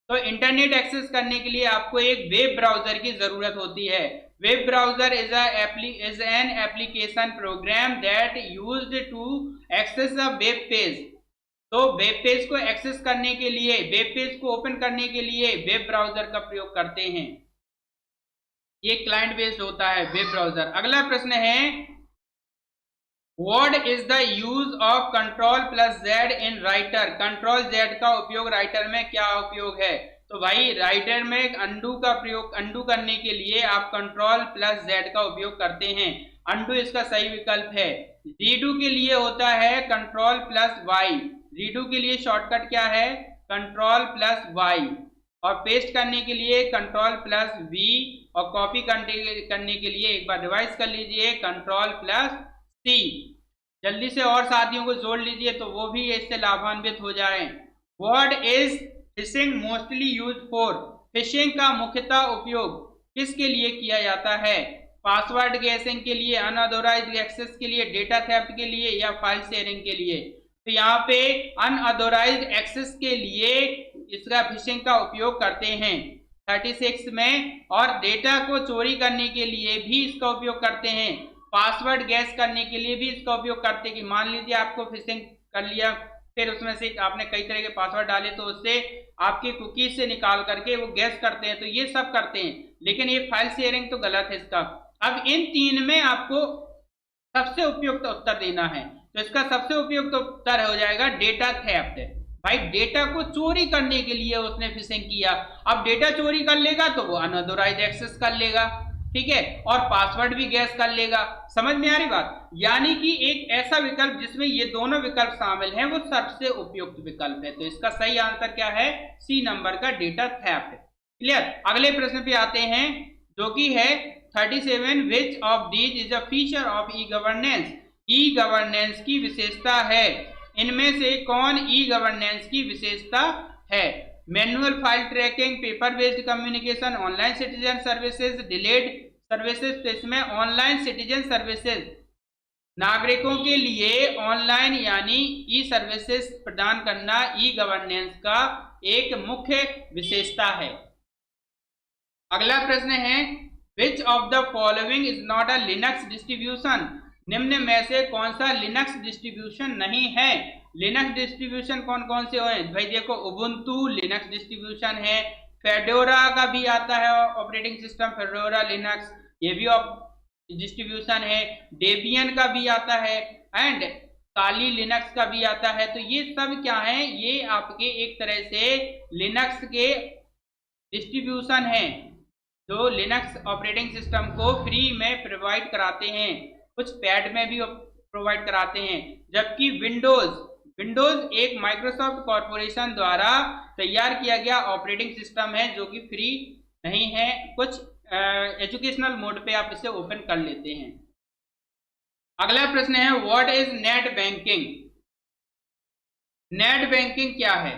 तो इंटरनेट एक्सेस करने के लिए आपको एक वेब ब्राउजर की जरूरत होती है। Web browser is an application program that used to access a web page। तो वेब पेज को एक्सेस करने के लिए, वेब पेज को ओपन करने के लिए वेब ब्राउजर का प्रयोग करते हैं। ये क्लाइंट बेस्ड होता है वेब ब्राउजर। अगला प्रश्न है, what is the use of control plus Z in writer? Control Z का उपयोग राइटर में क्या उपयोग है? तो भाई राइटर में अंडू का प्रयोग, अंडू करने के लिए आप कंट्रोल प्लस जेड का उपयोग करते हैं। अंडू इसका सही विकल्प है। रीडू के लिए होता है कंट्रोल प्लस वाई। रीडू के लिए शॉर्टकट क्या है? Control plus Y. और पेस्ट करने के लिए कंट्रोल प्लस वी, और कॉपी करने के लिए एक बार रिवाइज कर लीजिए कंट्रोल प्लस सी। जल्दी से और साथियों को जोड़ लीजिए तो वो भी इससे लाभान्वित हो जाएं। What is fishing mostly use for? Fishing का मुख्यतः उपयोग किसके लिए किया जाता है? पासवर्ड गैसिंग के लिए, अनऑथोराइज्ड एक्सेस के लिए, डेटा थेफ्ट के लिए, या फाइल शेयरिंग के लिए? तो यहाँ पे अनऑथोराइज्ड एक्सेस के लिए इसका फिशिंग का उपयोग करते हैं 36 में, और डेटा को चोरी करने के लिए भी इसका उपयोग करते हैं, पासवर्ड गैस करने के लिए भी इसका उपयोग करते हैं। कि मान लीजिए आपको फिशिंग कर लिया, फिर उसमें से आपने कई तरह के पासवर्ड डाले तो उससे आपके कुकीज से निकाल करके वो गैस करते हैं, तो ये सब करते हैं। लेकिन ये फाइल शेयरिंग तो गलत है इसका। अब इन तीन में आपको सबसे उपयुक्त उत्तर देना है, तो इसका सबसे उपयुक्त उत्तर हो जाएगा डेटा थेफ्ट। भाई डेटा को चोरी करने के लिए उसने फिशिंग किया। अब डेटा चोरी कर लेगा तो वो अनऑथोराइज्ड एक्सेस कर लेगा, ठीक है, और पासवर्ड भी गैस कर लेगा। समझ में आ रही बात? यानी कि एक ऐसा विकल्प जिसमें ये दोनों विकल्प शामिल हैं वो सबसे उपयुक्त विकल्प है। तो इसका सही आंसर क्या है? सी नंबर का डेटा थेफ्ट। क्लियर? अगले प्रश्न पे आते हैं जो कि है 37। Which of these is a feature of e governance? E governance की विशेषता है, इनमें से कौन ई गवर्नेंस की विशेषता है? Manual file tracking, paper based communication, online citizen services, delayed services. तो इसमें ऑनलाइन सिटीजन सर्विसेज, नागरिकों के लिए ऑनलाइन यानी ई सर्विसेज प्रदान करना ई गवर्नेंस का एक मुख्य विशेषता है। अगला प्रश्न है which of the following is not a Linux distribution? निम्न में से कौन सा लिनक्स डिस्ट्रीब्यूशन नहीं है? लिनक्स डिस्ट्रीब्यूशन कौन कौन से हैं भाई? देखो, उबुंटू लिनक्स डिस्ट्रीब्यूशन है, फेडोरा का भी आता है ऑपरेटिंग सिस्टम, फेडोरा लिनक्स, ये भी डिस्ट्रीब्यूशन है, डेबियन का भी आता है, एंड काली लिनक्स का भी आता है। तो ये सब क्या है? ये आपके एक तरह से लिनक्स के डिस्ट्रीब्यूशन है जो लिनक्स ऑपरेटिंग सिस्टम को फ्री में प्रोवाइड कराते हैं, कुछ पैड में भी प्रोवाइड कराते हैं। जबकि विंडोज एक माइक्रोसॉफ्ट कॉरपोरेशन द्वारा तैयार किया गया ऑपरेटिंग सिस्टम है जो कि फ्री नहीं है, कुछ एजुकेशनल मोड पे आप इसे ओपन कर लेते हैं। अगला प्रश्न है what is net banking? Net banking क्या है?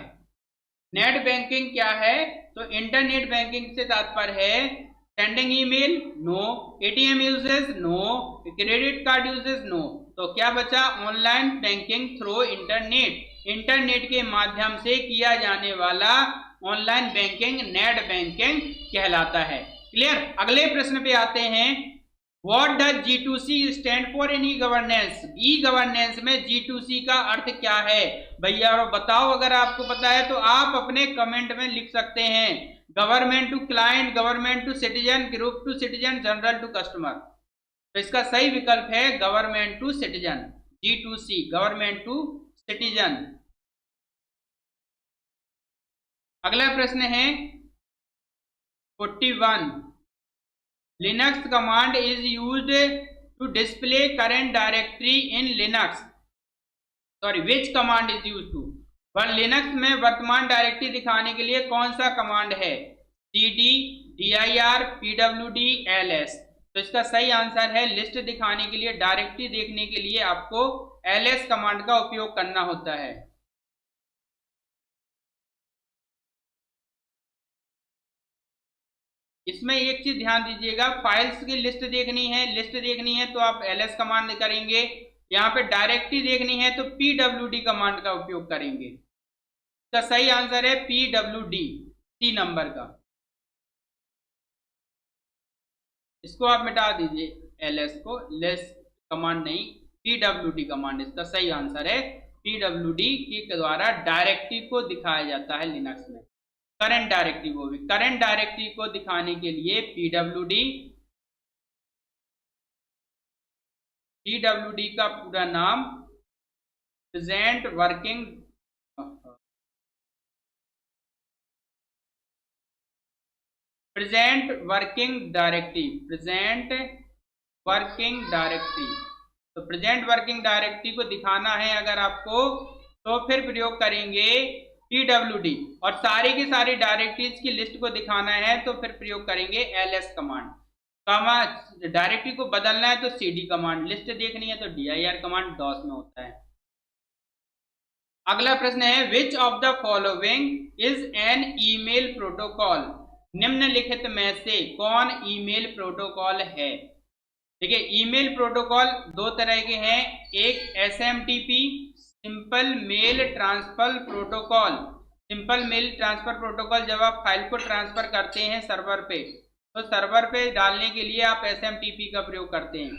नेट बैंकिंग क्या है? तो इंटरनेट बैंकिंग से तात्पर्य है sending email, no, ATM usage, no, credit card usage, no. तो क्या बचा? Online banking through internet, internet के माध्यम से किया जाने वाला ऑनलाइन बैंकिंग नेट बैंकिंग कहलाता है। क्लियर? अगले प्रश्न पे आते हैं what does G2C stand for in e governance? E governance में G2C का अर्थ क्या है भैया? बताओ, अगर आपको पता है तो आप अपने कमेंट में लिख सकते हैं। Government to client, government to citizen, group to citizen, general to customer. तो इसका सही विकल्प है government to citizen, G2C, government to citizen. अगला प्रश्न है 41। Linux command is used to display current directory in Linux. Sorry, which command is used to? पर Linux में वर्तमान डायरेक्टरी दिखाने के लिए कौन सा कमांड है? cd, dir, pwd, ls। तो इसका सही आंसर है लिस्ट दिखाने के लिए, डायरेक्टरी देखने के लिए आपको ls कमांड का उपयोग करना होता है। इसमें एक चीज ध्यान दीजिएगा, फाइल्स की लिस्ट देखनी है तो आप ls कमांड करेंगे। यहाँ पे डायरेक्टरी देखनी है तो pwd कमांड का उपयोग करेंगे। इसका सही आंसर है pwd, सी नंबर का। इसको आप मिटा दीजिए ls को, लेस कमांड नहीं, pwd कमांड इसका सही आंसर है। pwd के द्वारा डायरेक्टरी को दिखाया जाता है लिनक्स में, करंट डायरेक्टरी, वो भी करंट डायरेक्टरी को दिखाने के लिए pwd PWD का पूरा नाम प्रेजेंट वर्किंग डायरेक्टरी। तो प्रेजेंट वर्किंग डायरेक्टरी को दिखाना है अगर आपको, तो फिर प्रयोग करेंगे PWD, और सारी की सारी डायरेक्टरीज की लिस्ट को दिखाना है तो फिर प्रयोग करेंगे LS कमांड। डायरेक्टरी को बदलना है तो CD कमांड, लिस्ट देखनी है तो dir कमांड DOS में होता है। अगला प्रश्न है which of the following is N email protocol, निम्नलिखित में से कौन ईमेल प्रोटोकॉल है। देखिए ईमेल प्रोटोकॉल दो तरह के हैं, एक SMTP simple mail transfer protocol. Simple mail transfer protocol जब आप फाइल को ट्रांसफर करते हैं सर्वर पे, तो सर्वर पे डालने के लिए आप SMTP का प्रयोग करते हैं,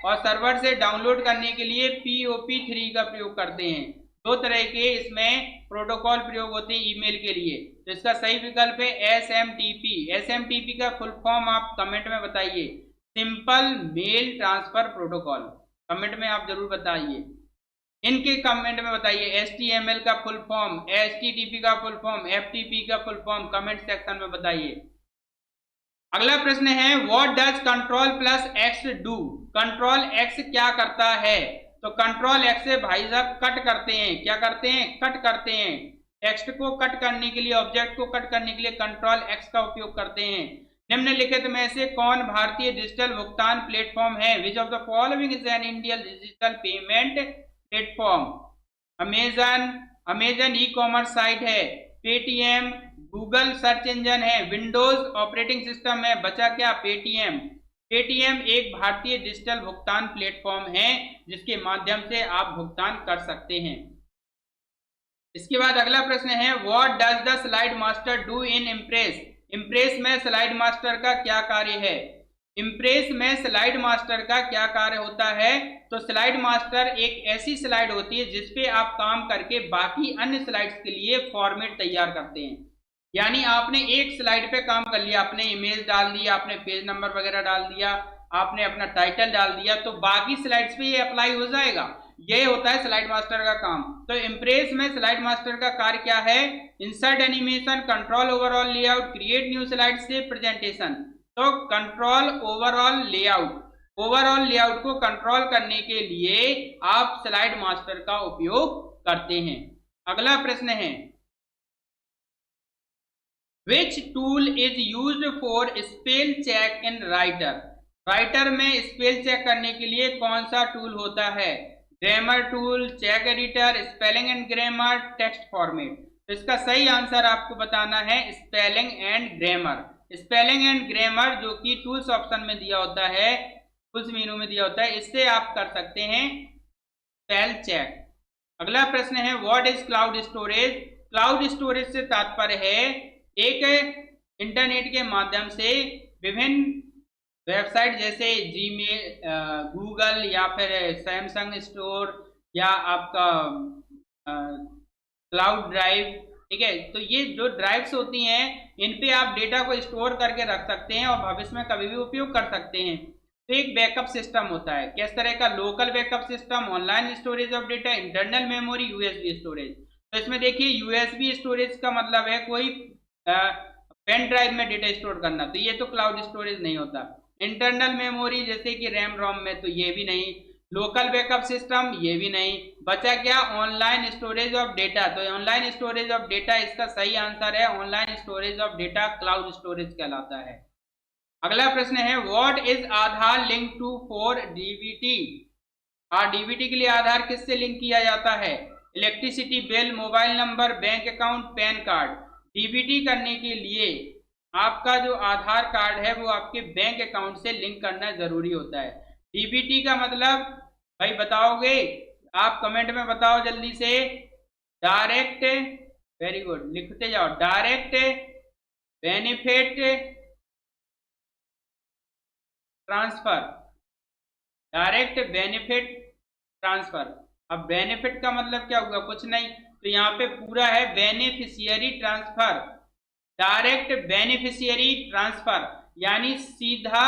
और सर्वर से डाउनलोड करने के लिए POP3 का प्रयोग करते हैं। दो तरह के इसमें प्रोटोकॉल प्रयोग होते हैं ईमेल के लिए, तो इसका सही विकल्प है SMTP। SMTP का फुल फॉर्म आप कमेंट में बताइए, simple mail transfer protocol, comment में आप जरूर बताइए, इनके कमेंट में बताइए। HTML का फुल फॉर्म, HTTP का फुल फॉर्म, FTP का फुल फॉर्म कमेंट सेक्शन में बताइए। अगला प्रश्न है what does control plus x do, control x क्या करता है। तो कंट्रोल एक्स से भाई साहब कट करते हैं, क्या करते हैं, कट करते हैं। टेक्स्ट को कट करने के लिए, ऑब्जेक्ट को कट करने के लिए कंट्रोल एक्स का उपयोग करते हैं। निम्नलिखित में से कौन भारतीय डिजिटल भुगतान प्लेटफॉर्म है, which of the following is an Indian digital payment platform. Amazon e commerce site है, पेटीएम गूगल सर्च इंजन है, विंडोज ऑपरेटिंग सिस्टम है, बचा क्या, पेटीएम। पेटीएम एक भारतीय डिजिटल भुगतान प्लेटफॉर्म है जिसके माध्यम से आप भुगतान कर सकते हैं। इसके बाद अगला प्रश्न है what does the slide master do in impress, impress में स्लाइड मास्टर का क्या कार्य है। इम्प्रेस में स्लाइड मास्टर का क्या कार्य होता है, तो स्लाइड मास्टर एक ऐसी स्लाइड होती है जिसपे आप काम करके बाकी अन्य स्लाइड्स के लिए फॉर्मेट तैयार करते हैं। यानी आपने एक स्लाइड पे काम कर लिया, आपने इमेज डाल दिया, आपने पेज नंबर वगैरह डाल दिया, आपने अपना टाइटल डाल दिया, तो बाकी स्लाइड्स पे ये अप्लाई हो जाएगा। ये होता है स्लाइड मास्टर का काम। तो इम्प्रेस में स्लाइड मास्टर का कार्य क्या है, insert animation, control overall layout, create new slide से प्रेजेंटेशन। तो control overall layout, overall layout को कंट्रोल करने के लिए आप स्लाइड मास्टर का उपयोग करते हैं। अगला प्रश्न है which tool is used for spell check in Writer, Writer में स्पेल चेक करने के लिए कौन सा टूल होता है, grammar tool, check editor, spelling and grammar, text format. तो इसका सही आंसर आपको बताना है spelling and grammar. Spelling and grammar जो कि टूल्स ऑप्शन में दिया होता है, टूल्स मेनू में दिया होता है, इससे आप कर सकते हैं स्पेल चेक। अगला प्रश्न है what is cloud storage, cloud storage से तात्पर्य है एक इंटरनेट के माध्यम से विभिन्न वेबसाइट जैसे जीमेल, गूगल या फिर सैमसंग स्टोर या आपका क्लाउड ड्राइव, ठीक है। तो ये जो ड्राइव्स होती हैं इन पे आप डेटा को स्टोर करके रख सकते हैं और भविष्य में कभी भी उपयोग कर सकते हैं। तो एक बैकअप सिस्टम होता है, किस तरह का, local backup system, online storage of data, internal memory, USB storage. तो इसमें देखिए यूएसबी स्टोरेज का मतलब है कोई पेन ड्राइव में डेटा स्टोर करना, तो ये तो क्लाउड स्टोरेज नहीं होता। इंटरनल मेमोरी जैसे कि रैम रोम में, तो ये भी नहीं। लोकल बैकअप सिस्टम, ये भी नहीं। बचा क्या, ऑनलाइन स्टोरेज ऑफ डेटा। तो ऑनलाइन स्टोरेज ऑफ डेटा इसका सही आंसर है, online storage of data cloud storage कहलाता है। अगला प्रश्न है what is Aadhaar link to for DBT, और डीबीटी के लिए आधार किससे लिंक किया जाता है, electricity bill, mobile number, bank account, PAN card. DBT करने के लिए आपका जो आधार कार्ड है वो आपके बैंक अकाउंट से लिंक करना जरूरी होता है। डीबीटी का मतलब भाई बताओगे आप, कमेंट में बताओ जल्दी से। डायरेक्ट, वेरी गुड, लिखते जाओ, direct benefit transfer, direct benefit transfer. अब बेनिफिट का मतलब क्या होगा, कुछ नहीं, तो यहाँ पे पूरा है beneficiary transfer, direct beneficiary transfer, यानी सीधा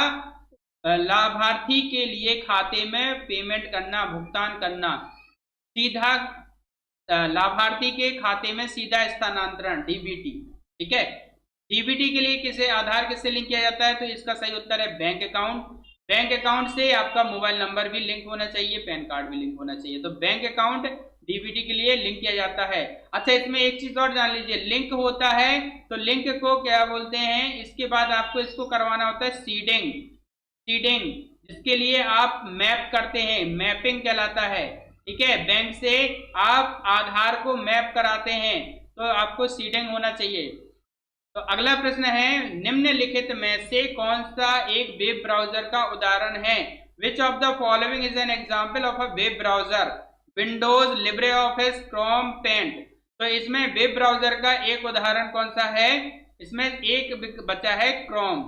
लाभार्थी के लिए खाते में पेमेंट करना, भुगतान करना, सीधा लाभार्थी के खाते में सीधा स्थानांतरण, डीबीटी। ठीक है, डीबीटी के लिए किसे आधार किससे लिंक किया जाता है? तो इसका सही उत्तर है बैंक अकाउंट। बैंक अकाउंट से आपका मोबाइल नंबर भी लिंक होना चाहिए, पैन कार्ड भी लिंक होना चाहिए। तो बैंक अकाउंट डीबीटी के लिए लिंक किया जाता है। अच्छा, इसमें एक चीज और जान लीजिए, लिंक होता है तो लिंक को क्या बोलते हैं? इसके बाद आपको इसको करवाना होता है सीडिंग। सीडिंग जिसके लिए आप मैप करते हैं, मैपिंग कहलाता है। ठीक है, बैंक से आप आधार को मैप कराते हैं तो आपको सीडिंग होना चाहिए। तो अगला प्रश्न है, निम्नलिखित में से कौन सा एक वेब ब्राउजर का उदाहरण है? Which of the following is an example of a web browser? Windows, LibreOffice, Chrome, Paint. तो इसमें वेब ब्राउजर का एक उदाहरण कौन सा है? इसमें एक बचा है क्रोम।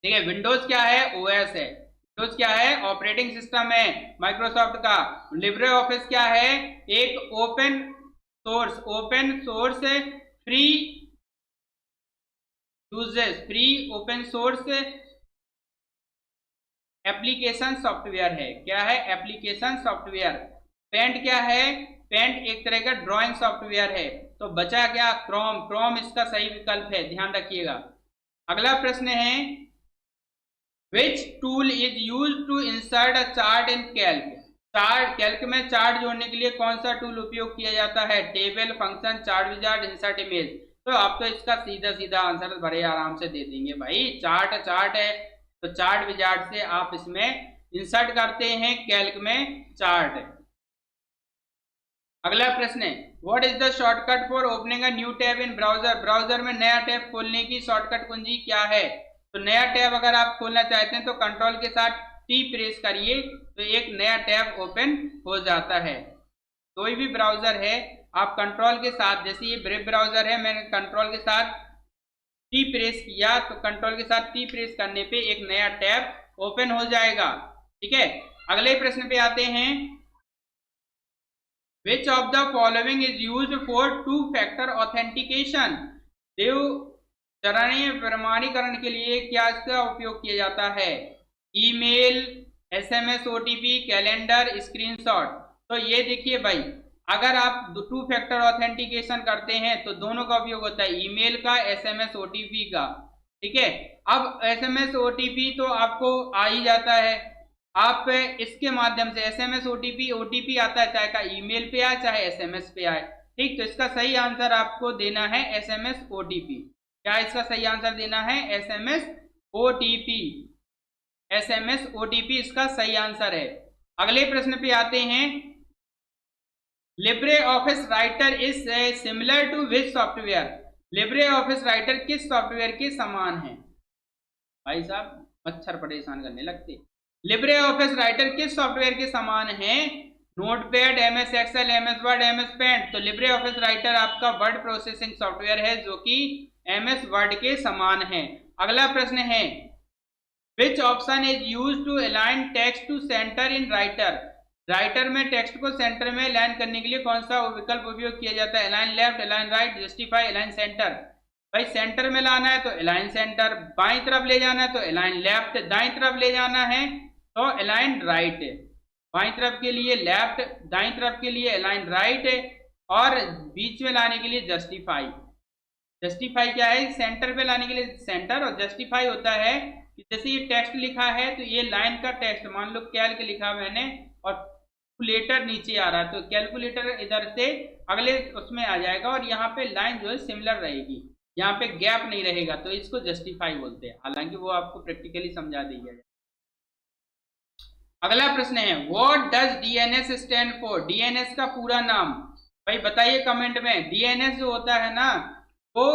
ठीक है, विंडोज क्या है? ओएस है। विंडोज क्या है? ऑपरेटिंग सिस्टम है माइक्रोसॉफ्ट का। लिब्रे ऑफिस क्या है? एक open source free uses, free open source application software है। क्या है? Application software. पेंट क्या है? पेंट एक तरह का ड्राइंग सॉफ्टवेयर है। तो बचा क्या? क्रोम। क्रोम इसका सही विकल्प है, ध्यान रखिएगा। अगला प्रश्न है, which tool is use to insert a chart in Calc? Calc में चार्ट जोड़ने के लिए कौन सा टूल उपयोग किया जाता है? Table, function, chart wizard, insert image. तो आप तो इसका सीधा सीधा आंसर बड़े आराम से दे देंगे भाई। चार्ट है तो चार्ट विजार्ड से आप इसमें इंसर्ट करते हैं कैल्क में चार्ट। अगला प्रश्न है, what is the shortcut for opening a new tab in browser? Browser में नया टैब खोलने की शॉर्टकट कुंजी क्या है? तो नया टैब अगर आप खोलना चाहते हैं तो कंट्रोल के साथ टी प्रेस करिए तो एक नया टैब ओपन हो जाता है। कोई भी ब्राउजर है आप कंट्रोल के साथ, जैसे ये ब्रेव ब्राउजर है, मैंने कंट्रोल के साथ टी प्रेस किया तो कंट्रोल के साथ टी प्रेस करने पे एक नया टैब ओपन हो जाएगा। ठीक है, अगले प्रश्न पे आते हैं, which of the following is used for two factor authentication? देव चरणीय प्रमाणीकरण के लिए क्या इसका उपयोग किया जाता है? Email, SMS, OTP, calendar, screenshot. तो ये देखिए भाई, अगर आप टू फैक्टर ऑथेंटिकेशन करते हैं तो दोनों का उपयोग होता है, ईमेल का, एसएमएस, ओटीपी का। ठीक है, अब एसएमएस ओटीपी तो आपको आ ही जाता है, आप इसके माध्यम से एसएमएस ओटीपी आता है, चाहे का ईमेल पे आए चाहे एसएमएस पे आए। ठीक, तो इसका सही आंसर आपको देना है एसएमएस ओटीपी। क्या इसका सही आंसर देना है? SMS OTP. एसएमएस ओटीपी इसका सही आंसर है। अगले प्रश्न पे आते हैं, Libre office Writer is similar to which software? Libre office Writer किस सॉफ्टवेयर के समान है? भाई साहब मच्छर परेशान करने लगते। लिब्रे ऑफिस राइटर किस सॉफ्टवेयर के समान है? Notepad, MS Excel, MS Word, MS Paint. तो लिब्रे ऑफिस राइटर आपका वर्ड प्रोसेसिंग सॉफ्टवेयर है जो कि एमएस वर्ड के समान है। अगला प्रश्न है, which option is use to align text to centre in Writer? Writer में टेक्स्ट को सेंटर में अलाइन करने के लिए कौन सा विकल्प उपयोग किया जाता है? Align left, align right, justify, align centre. भाई सेंटर में लाना है तो अलाइन सेंटर, बाईं तरफ ले जाना है तो अलाइन लेफ्ट, दाईं तरफ ले जाना है तो अलाइन राइट, बाईं तरफ के लिए लेफ्ट, दाईं तरफ के लिए अलाइन राइट, और बीच में लाने के लिए जस्टिफाई। जस्टिफाई क्या है? सेंटर पे लाने के लिए सेंटर, और जस्टिफाई होता है जैसे ये टेक्स्ट लिखा है तो ये लाइन का टेक्स्ट, मान लो कैल्क लिखा मैंने और कैलकुलेटर नीचे आ रहा है तो कैलकुलेटर इधर से अगले उसमें आ जाएगा और यहाँ पे लाइन जो है सिमिलर रहेगी, यहाँ पे गैप नहीं रहेगा, तो इसको जस्टिफाई बोलते हैं। हालांकि वो आपको प्रैक्टिकली समझा दिया जाए। अगला प्रश्न है, what does DNS stand for? DNS का पूरा नाम भाई बताइए कमेंट में। डीएनएस जो होता है ना, वो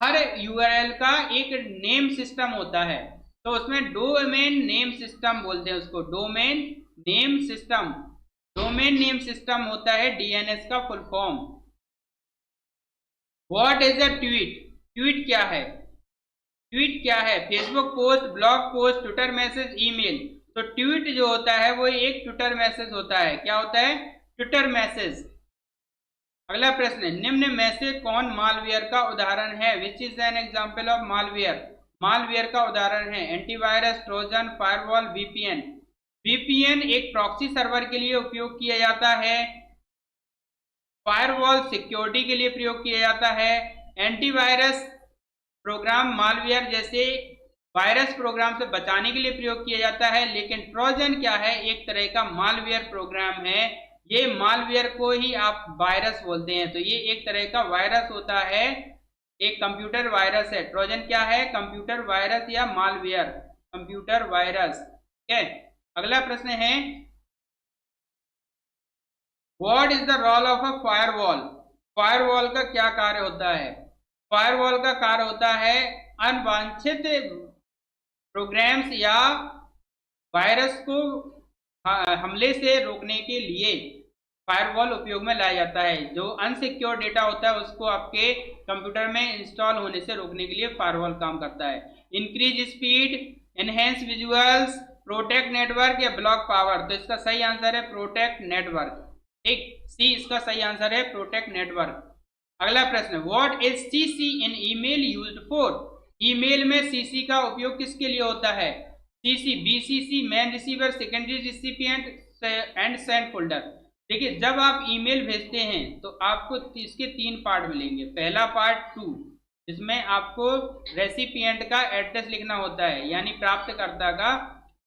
हर यूआरएल का एक नेम सिस्टम होता है, तो उसमें डोमेन नेम सिस्टम बोलते हैं उसको, domain name system. Domain name system होता है डीएनएस का full form. What is a tweet? Tweet क्या है? ट्वीट क्या है? Facebook post, blog post, Twitter message, email. तो ट्वीट जो होता है वो एक ट्विटर मैसेज होता है। क्या होता है? Twitter message. अगला प्रश्न, निम्न में से कौन मालवेयर का उदाहरण है? Which is an example of malware? Malware का उदाहरण है antivirus, Trojan, firewall, VPN. VPN एक प्रॉक्सी सर्वर के लिए उपयोग किया जाता है, फायरवॉल सिक्योरिटी के लिए प्रयोग किया जाता है, एंटीवायरस प्रोग्राम मालवेयर जैसे वायरस प्रोग्राम से बचाने के लिए प्रयोग किया जाता है। लेकिन ट्रोजन क्या है, एक तरह का मालवेयर प्रोग्राम है, ये मालवेयर को ही आप वायरस बोलते हैं, तो ये एक तरह का वायरस होता है, एक कंप्यूटर वायरस है। ट्रोजन क्या है, कंप्यूटर वायरस या मालवेयर, कंप्यूटर वायरस। ठीक है, अगला प्रश्न है what is the role of a firewall. Firewall का क्या कार्य होता है। फायरवॉल का कार्य होता है अनवांछित प्रोग्राम्स या वायरस को हमले से रोकने के लिए फायरवॉल उपयोग में लाया जाता है। जो अनसिक्योर डेटा होता है उसको आपके कंप्यूटर में इंस्टॉल होने से रोकने के लिए फायरवॉल काम करता है। Increase speed, enhance visuals, protect network या ब्लॉक पावर। तो इसका सही आंसर है प्रोटेक्ट नेटवर्क। ठीक, सी इसका सही आंसर है, प्रोटेक्ट नेटवर्क। अगला प्रश्न what is CC in email used for. Email में सीसी का उपयोग किसके लिए होता है। CC, BCC, main receiver, secondary recipient and send folder. देखिए जब आप ईमेल भेजते हैं तो आपको इसके 3 पार्ट मिलेंगे। पहला पार्ट 2 जिसमें आपको रेसिपिएंट का एड्रेस लिखना होता है, यानी प्राप्तकर्ता का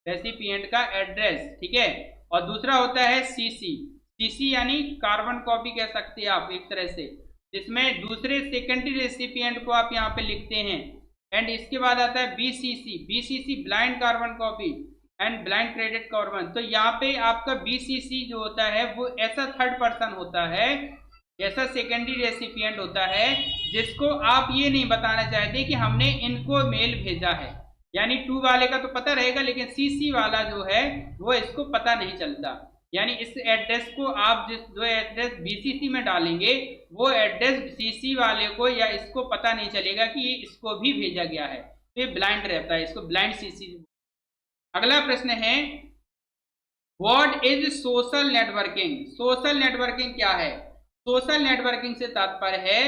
रेसिपिएंट का एड्रेस। ठीक है, और दूसरा होता है सीसी। सीसी यानी कार्बन कॉपी कह सकते हैं आप एक तरह से, जिसमें दूसरे सेकेंडरी रेसिपिएंट को आप यहाँ पे लिखते हैं। एंड इसके बाद आता है BCC. BCC blind carbon copy and blind credit carbon. तो यहाँ पे आपका बीसीसी जो होता है वो ऐसा थर्ड पर्सन होता है, ऐसा सेकेंडरी रेसिपिएंट होता है जिसको आप ये नहीं बताना चाहते कि हमने इनको मेल भेजा है। यानी 2 वाले का तो पता रहेगा, लेकिन सीसी वाला जो है वो इसको पता नहीं चलता। यानी इस एड्रेस को आप जो एड्रेस बीसीसी में डालेंगे वो एड्रेस सीसी वाले को या इसको पता नहीं चलेगा कि ये इसको भी भेजा गया है, तो ये ब्लाइंड रहता है, इसको ब्लाइंड सीसी। अगला प्रश्न है what is social networking. Social networking क्या है। सोशल नेटवर्किंग से तात्पर्य है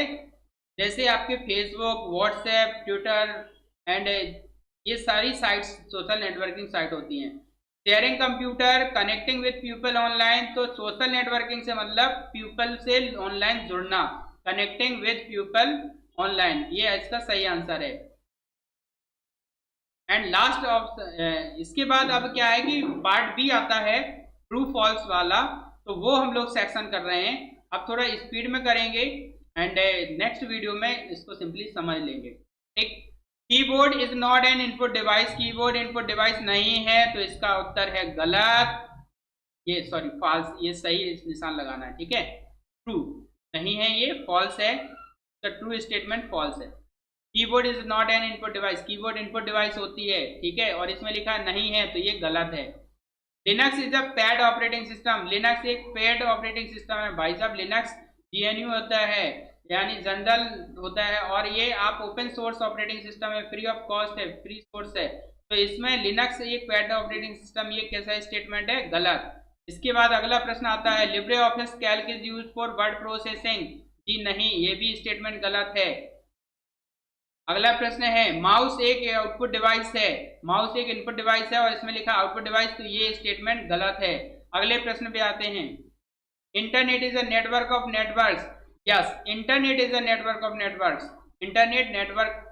जैसे आपके फेसबुक, व्हाट्सएप, ट्विटर एंड ये सारी साइट्स सोशल नेटवर्किंग साइट होती हैं। Sharing computer, connecting with people online. तो सोशल नेटवर्किंग से मतलब पीपल से ऑनलाइन जुड़ना, कनेक्टिंग विद पीपल ऑनलाइन, ये इसका सही आंसर है। एंड लास्ट ऑफ इसके बाद अब क्या है कि पार्ट बी आता है ट्रू फॉल्स वाला, तो वो हम लोग सेक्शन कर रहे हैं। अब थोड़ा स्पीड में करेंगे एंड नेक्स्ट वीडियो में इसको सिंपली समझ लेंगे। ठीक, keyboard is not an input device. Keyboard input device नहीं है, तो इसका उत्तर है गलत, ये सॉरी फॉल्स, ये सही निशान लगाना है। ठीक है, ट्रू नहीं है, ये फॉल्स है, तो ट्रू स्टेटमेंट फॉल्स है। Keyboard is not an input device, keyboard input device होती है। ठीक है, और इसमें लिखा नहीं है तो ये गलत है। Linux is a paid operating system. Linux एक पेड ऑपरेटिंग सिस्टम है भाई साहब। लिनक्स जीएनयू होता है, यानी जनरल होता है, और ये आप ओपन सोर्स ऑपरेटिंग सिस्टम है, फ्री ऑफ कॉस्ट है, फ्री सोर्स है। तो इसमें लिनक्स एक पेड ऑपरेटिंग सिस्टम, ये कैसा स्टेटमेंट है, गलत। इसके बाद अगला प्रश्न आता है Libre office Calc is use for word processing. जी नहीं, ये भी स्टेटमेंट गलत है। अगला प्रश्न है माउस एक आउटपुट डिवाइस है। माउस एक इनपुट डिवाइस है और इसमें लिखा आउटपुट डिवाइस, तो ये स्टेटमेंट गलत है। अगले प्रश्न पे आते हैं internet is a network of networks. Yes, internet is a network of networks. Internet network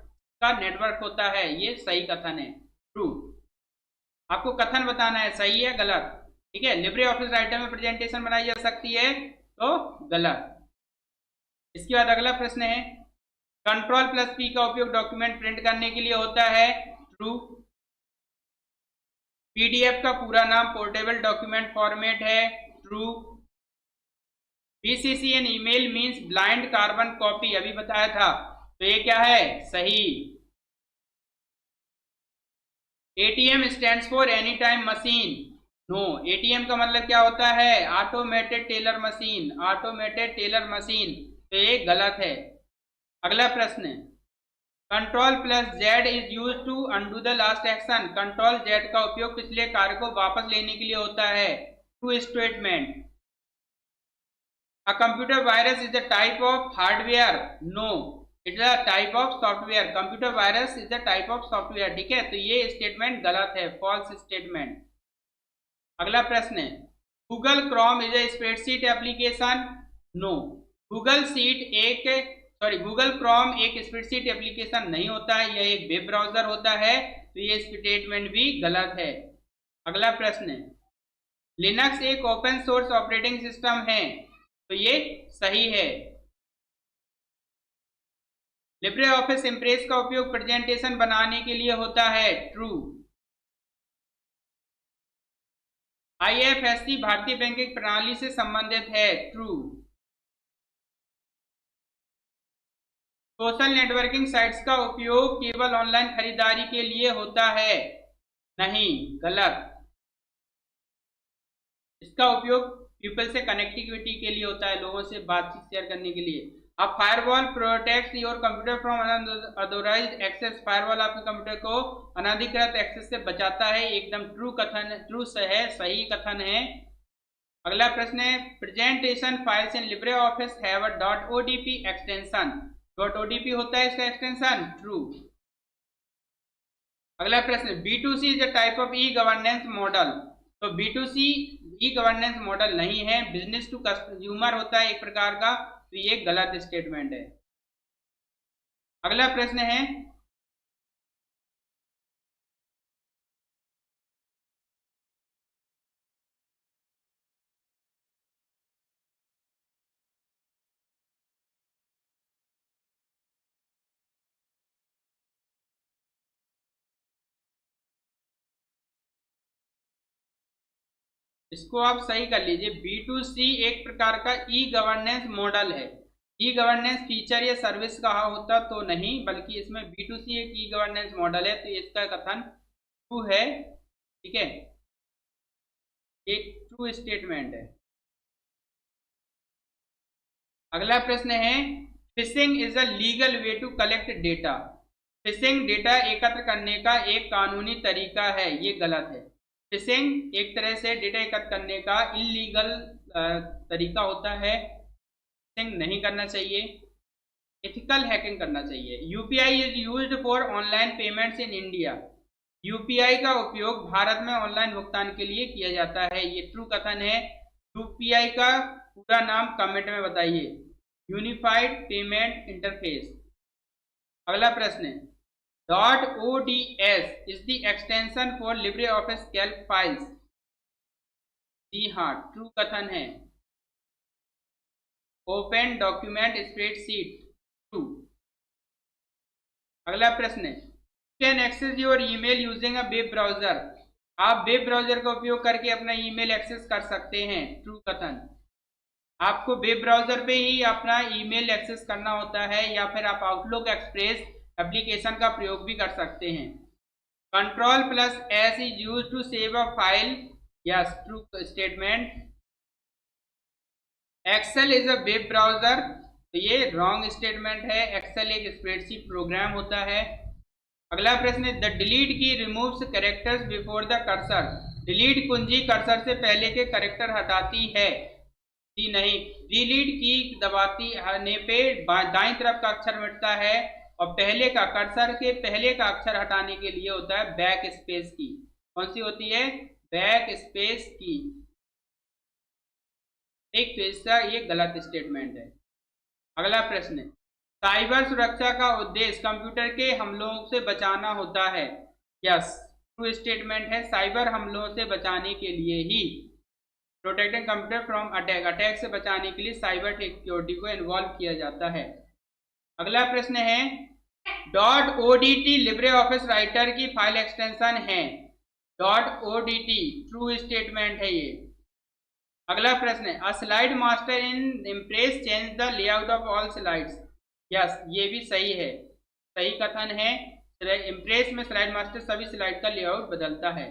का नेटवर्क होता है, ये सही कथन है, ट्रू। आपको कथन बताना है सही है गलत। ठीक है, लिब्रे ऑफिस राइटर में प्रेजेंटेशन बनाई जा सकती है, तो गलत। इसके बाद अगला प्रश्न है Ctrl+P का उपयोग डॉक्यूमेंट प्रिंट करने के लिए होता है, ट्रू। पीडीएफ का पूरा नाम पोर्टेबल डॉक्यूमेंट फॉर्मेट है, true. BCC an email means blind carbon copy, अभी बताया था, तो ये क्या है, सही। ATM stands for any time machine. No, ATM का मतलब क्या होता है, automated teller machine, automated teller machine, तो ये गलत है। अगला प्रश्न Ctrl+Z is use to undo the last action. Ctrl+Z का उपयोग पिछले कार्य को वापस लेने के लिए होता है, true statement. A computer virus is the type of hardware. No, it is a type of software, computer virus is the type of software, ठीक है। तो ये स्टेटमेंट गलत है, फॉल्स स्टेटमेंट। अगला प्रश्न है, Google Chrome is a spreadsheet application. No, Google Chrome एक स्प्रेडशीट एप्लीकेशन नहीं होता है, यह एक वेब ब्राउजर होता है। तो ये स्टेटमेंट भी गलत है। अगला प्रश्न है, लिनक्स एक ओपन सोर्स ऑपरेटिंग सिस्टम है। तो ये सही है। लिब्रे ऑफिस इम्प्रेस का उपयोग प्रेजेंटेशन बनाने के लिए होता है। ट्रू। IFSC भारतीय बैंकिंग प्रणाली से संबंधित है। ट्रू। सोशल नेटवर्किंग साइट्स का उपयोग केवल ऑनलाइन खरीदारी के लिए होता है। नहीं, गलत। इसका उपयोग पीपल से कनेक्टिविटी के लिए होता है, लोगों से बातचीत शेयर करने के लिए। अब firewall protect your computer from unauthorised access. Firewall आपके कंप्यूटर को अनाधिकृत एक्सेस से बचाता है। एकदम ट्रू कथन, ट्रू है, सही कथन है। अगला प्रश्न है, presentation files in Libre office have a .odp extension. .odp होता है इसका एक्सटेंशन। ट्रू। अगला प्रश्न, B2C is a type of e governance model. तो B2C ई गवर्नेंस मॉडल नहीं है, बिजनेस टू कंज्यूमर होता है एक प्रकार का। तो ये गलत स्टेटमेंट है। अगला प्रश्न है, इसको आप सही कर लीजिए। B2C एक प्रकार का ई गवर्नेंस मॉडल है। ई गवर्नेंस फीचर या सर्विस कहा होता तो नहीं, बल्कि इसमें B2C एक ई गवर्नेंस मॉडल है। तो इसका कथन ट्रू है, ठीक है, एक ट्रू स्टेटमेंट है। अगला प्रश्न है, phishing is a legal way to collect data. Phishing data एकत्र करने का एक कानूनी तरीका है। ये गलत है। फिशिंग एक तरह से डेटा एकत्र करने का इलीगल तरीका होता है। फिशिंग नहीं करना चाहिए, एथिकल हैकिंग करना चाहिए। UPI is used for online payments in India. UPI का उपयोग भारत में ऑनलाइन भुगतान के लिए किया जाता है। ये ट्रू कथन है। यूपीआई का पूरा नाम कमेंट में बताइए। Unified payment interface. अगला प्रश्न है, .ods is the extension for LibreOffice Calc files। जी हाँ, ट्रू कथन है। Open document spreadsheet. ट्रू। अगला प्रश्न है, can access your email using a web browser. आप वेब ब्राउजर का उपयोग करके अपना ईमेल एक्सेस कर सकते हैं। ट्रू कथन। आपको वेब ब्राउजर पे ही अपना ईमेल एक्सेस करना होता है, या फिर आप आउटलुक एक्सप्रेस एप्लीकेशन का प्रयोग भी कर सकते हैं। Ctrl+S is used to save a file. Yes, true statement. Excel is a web browser. तो ये रॉन्ग स्टेटमेंट है। एक्सेल एक स्प्रेडशीट प्रोग्राम होता है। अगला प्रश्न है, the delete key removes characters before the cursor. Delete कुंजी कर्सर से पहले के कैरेक्टर हटाती है। जी नहीं, डिलीट की दबाने पे दाईं तरफ का अक्षर मिटता है, और पहले का, कर्सर के पहले का अक्षर हटाने के लिए होता है बैक स्पेस की। कौन सी होती है? बैक स्पेस की। एक तो इसका ये गलत स्टेटमेंट है। अगला प्रश्न है, साइबर सुरक्षा का उद्देश्य कंप्यूटर के हमलों से बचाना होता है। यस, ट्रू स्टेटमेंट है। साइबर हमलों से बचाने के लिए ही, protecting computer from attack, attack से बचाने के लिए साइबर सिक्योरिटी को इन्वॉल्व किया जाता है। अगला प्रश्न है, .odt लिब्रे ऑफिस राइटर की फाइल एक्सटेंशन है। .odt ट्रू स्टेटमेंट है ये। अगला प्रश्न है, a slide master in Impress change the layout of all slides. Yes, ये भी सही है, सही कथन है। इम्प्रेस में स्लाइड मास्टर सभी स्लाइड का लेआउट बदलता है।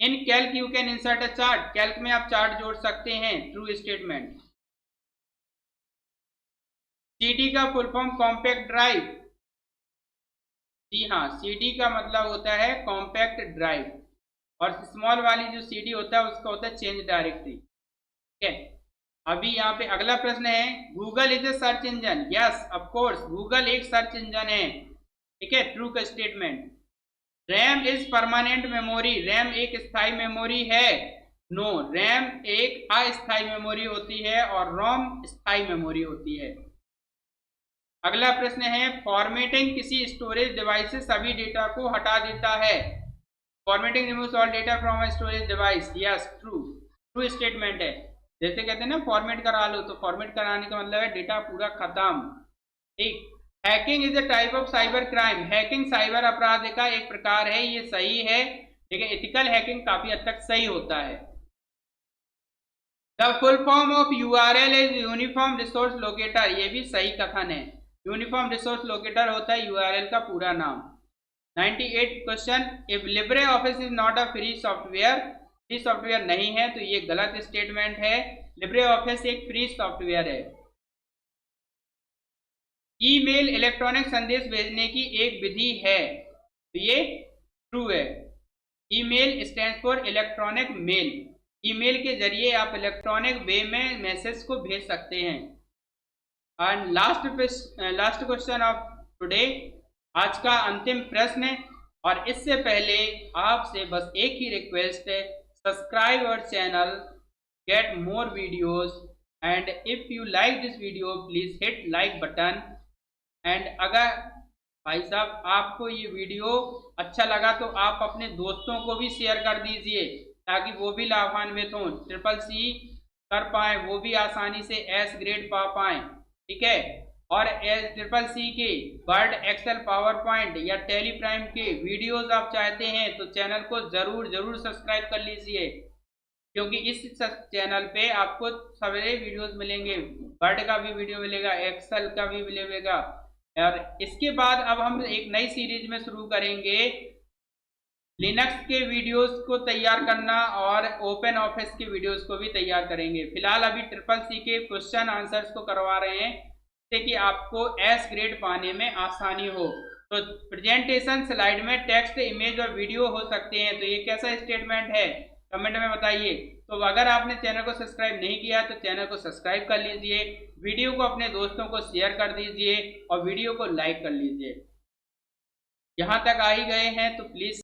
In Calc you can insert a chart. Calc में आप चार्ट जोड़ सकते हैं। True statement. CD का फुल फॉर्म कॉम्पैक्ट ड्राइव। जी हाँ, CD का मतलब होता है कॉम्पैक्ट ड्राइव, और स्मॉल वाली जो CD होता है उसका होता है चेंज डायरेक्टरी। ठीक है। अभी यहाँ पे अगला प्रश्न है, Google is a search engine. Yes of course, Google एक सर्च इंजन है। ठीक है, ट्रू का statement. RAM is permanent memory, RAM एक स्थायी मेमोरी है। नो, रैम एक अस्थायी मेमोरी होती है और रोम स्थायी मेमोरी होती है। अगला प्रश्न है, फॉर्मेटिंग किसी स्टोरेज डिवाइस से सभी डेटा को हटा देता है। Formatting removes all data from a storage device. Yes, true, true statement है। जैसे कहते हैं ना फॉर्मेट करा लो, तो फॉर्मेट कराने का मतलब है डेटा पूरा खत्म। ठीक। Hacking is a type of cyber crime, hacking cyber अपराध का एक प्रकार है, ये सही है, लेकिन एथिकल हैकिंग काफी हद तक सही होता है। The full form of URL is uniform resource locator, ये भी सही कथन है। यूनिफॉर्म रिसोर्स लोकेटर होता है यूआरएल का पूरा नाम। 98 question, if Libre office is not a free software, free software नहीं है, तो ये गलत स्टेटमेंट है। लिब्रे ऑफिस एक फ्री सॉफ्टवेयर है। ईमेल इलेक्ट्रॉनिक संदेश भेजने की एक विधि है, तो ये ट्रू है। Email stands for electronic mail, email के जरिए आप इलेक्ट्रॉनिक वे में मैसेज को भेज सकते हैं। And last question of today, आज का अंतिम प्रश्न, और इससे पहले आपसे बस एक ही रिक्वेस्ट है, subscribe our channel, get more videos, and if you like this video please hit like button. And अगर भाई साहब आपको ये वीडियो अच्छा लगा तो आप अपने दोस्तों को भी शेयर कर दीजिए, ताकि वो भी लाभान्वित हों, ट्रिपल सी कर पाए, वो भी आसानी से एस ग्रेड पा पाए। ठीक है, और ट्रिपल सी के वर्ड, एक्सेल, पावर पॉइंट या टेली प्राइम के वीडियोस आप चाहते हैं तो चैनल को जरूर सब्सक्राइब कर लीजिए, क्योंकि इस चैनल पे आपको सवेरे वीडियोस मिलेंगे, वर्ड का भी वीडियो मिलेगा, एक्सेल का भी मिलेगा। और इसके बाद अब हम एक नई सीरीज में शुरू करेंगे, लिनक्स के वीडियोस को तैयार करना और ओपन ऑफिस के वीडियोस को भी तैयार करेंगे। फिलहाल अभी ट्रिपल सी के क्वेश्चन आंसर्स को करवा रहे हैं, जिससे कि आपको एस ग्रेड पाने में आसानी हो। तो प्रेजेंटेशन स्लाइड में टेक्स्ट, इमेज और वीडियो हो सकते हैं, तो ये कैसा स्टेटमेंट है कमेंट में बताइए। तो अगर आपने चैनल को सब्सक्राइब नहीं किया तो चैनल को सब्सक्राइब कर लीजिए, वीडियो को अपने दोस्तों को शेयर कर दीजिए और वीडियो को लाइक कर लीजिए। यहाँ तक आ ही गए हैं तो प्लीज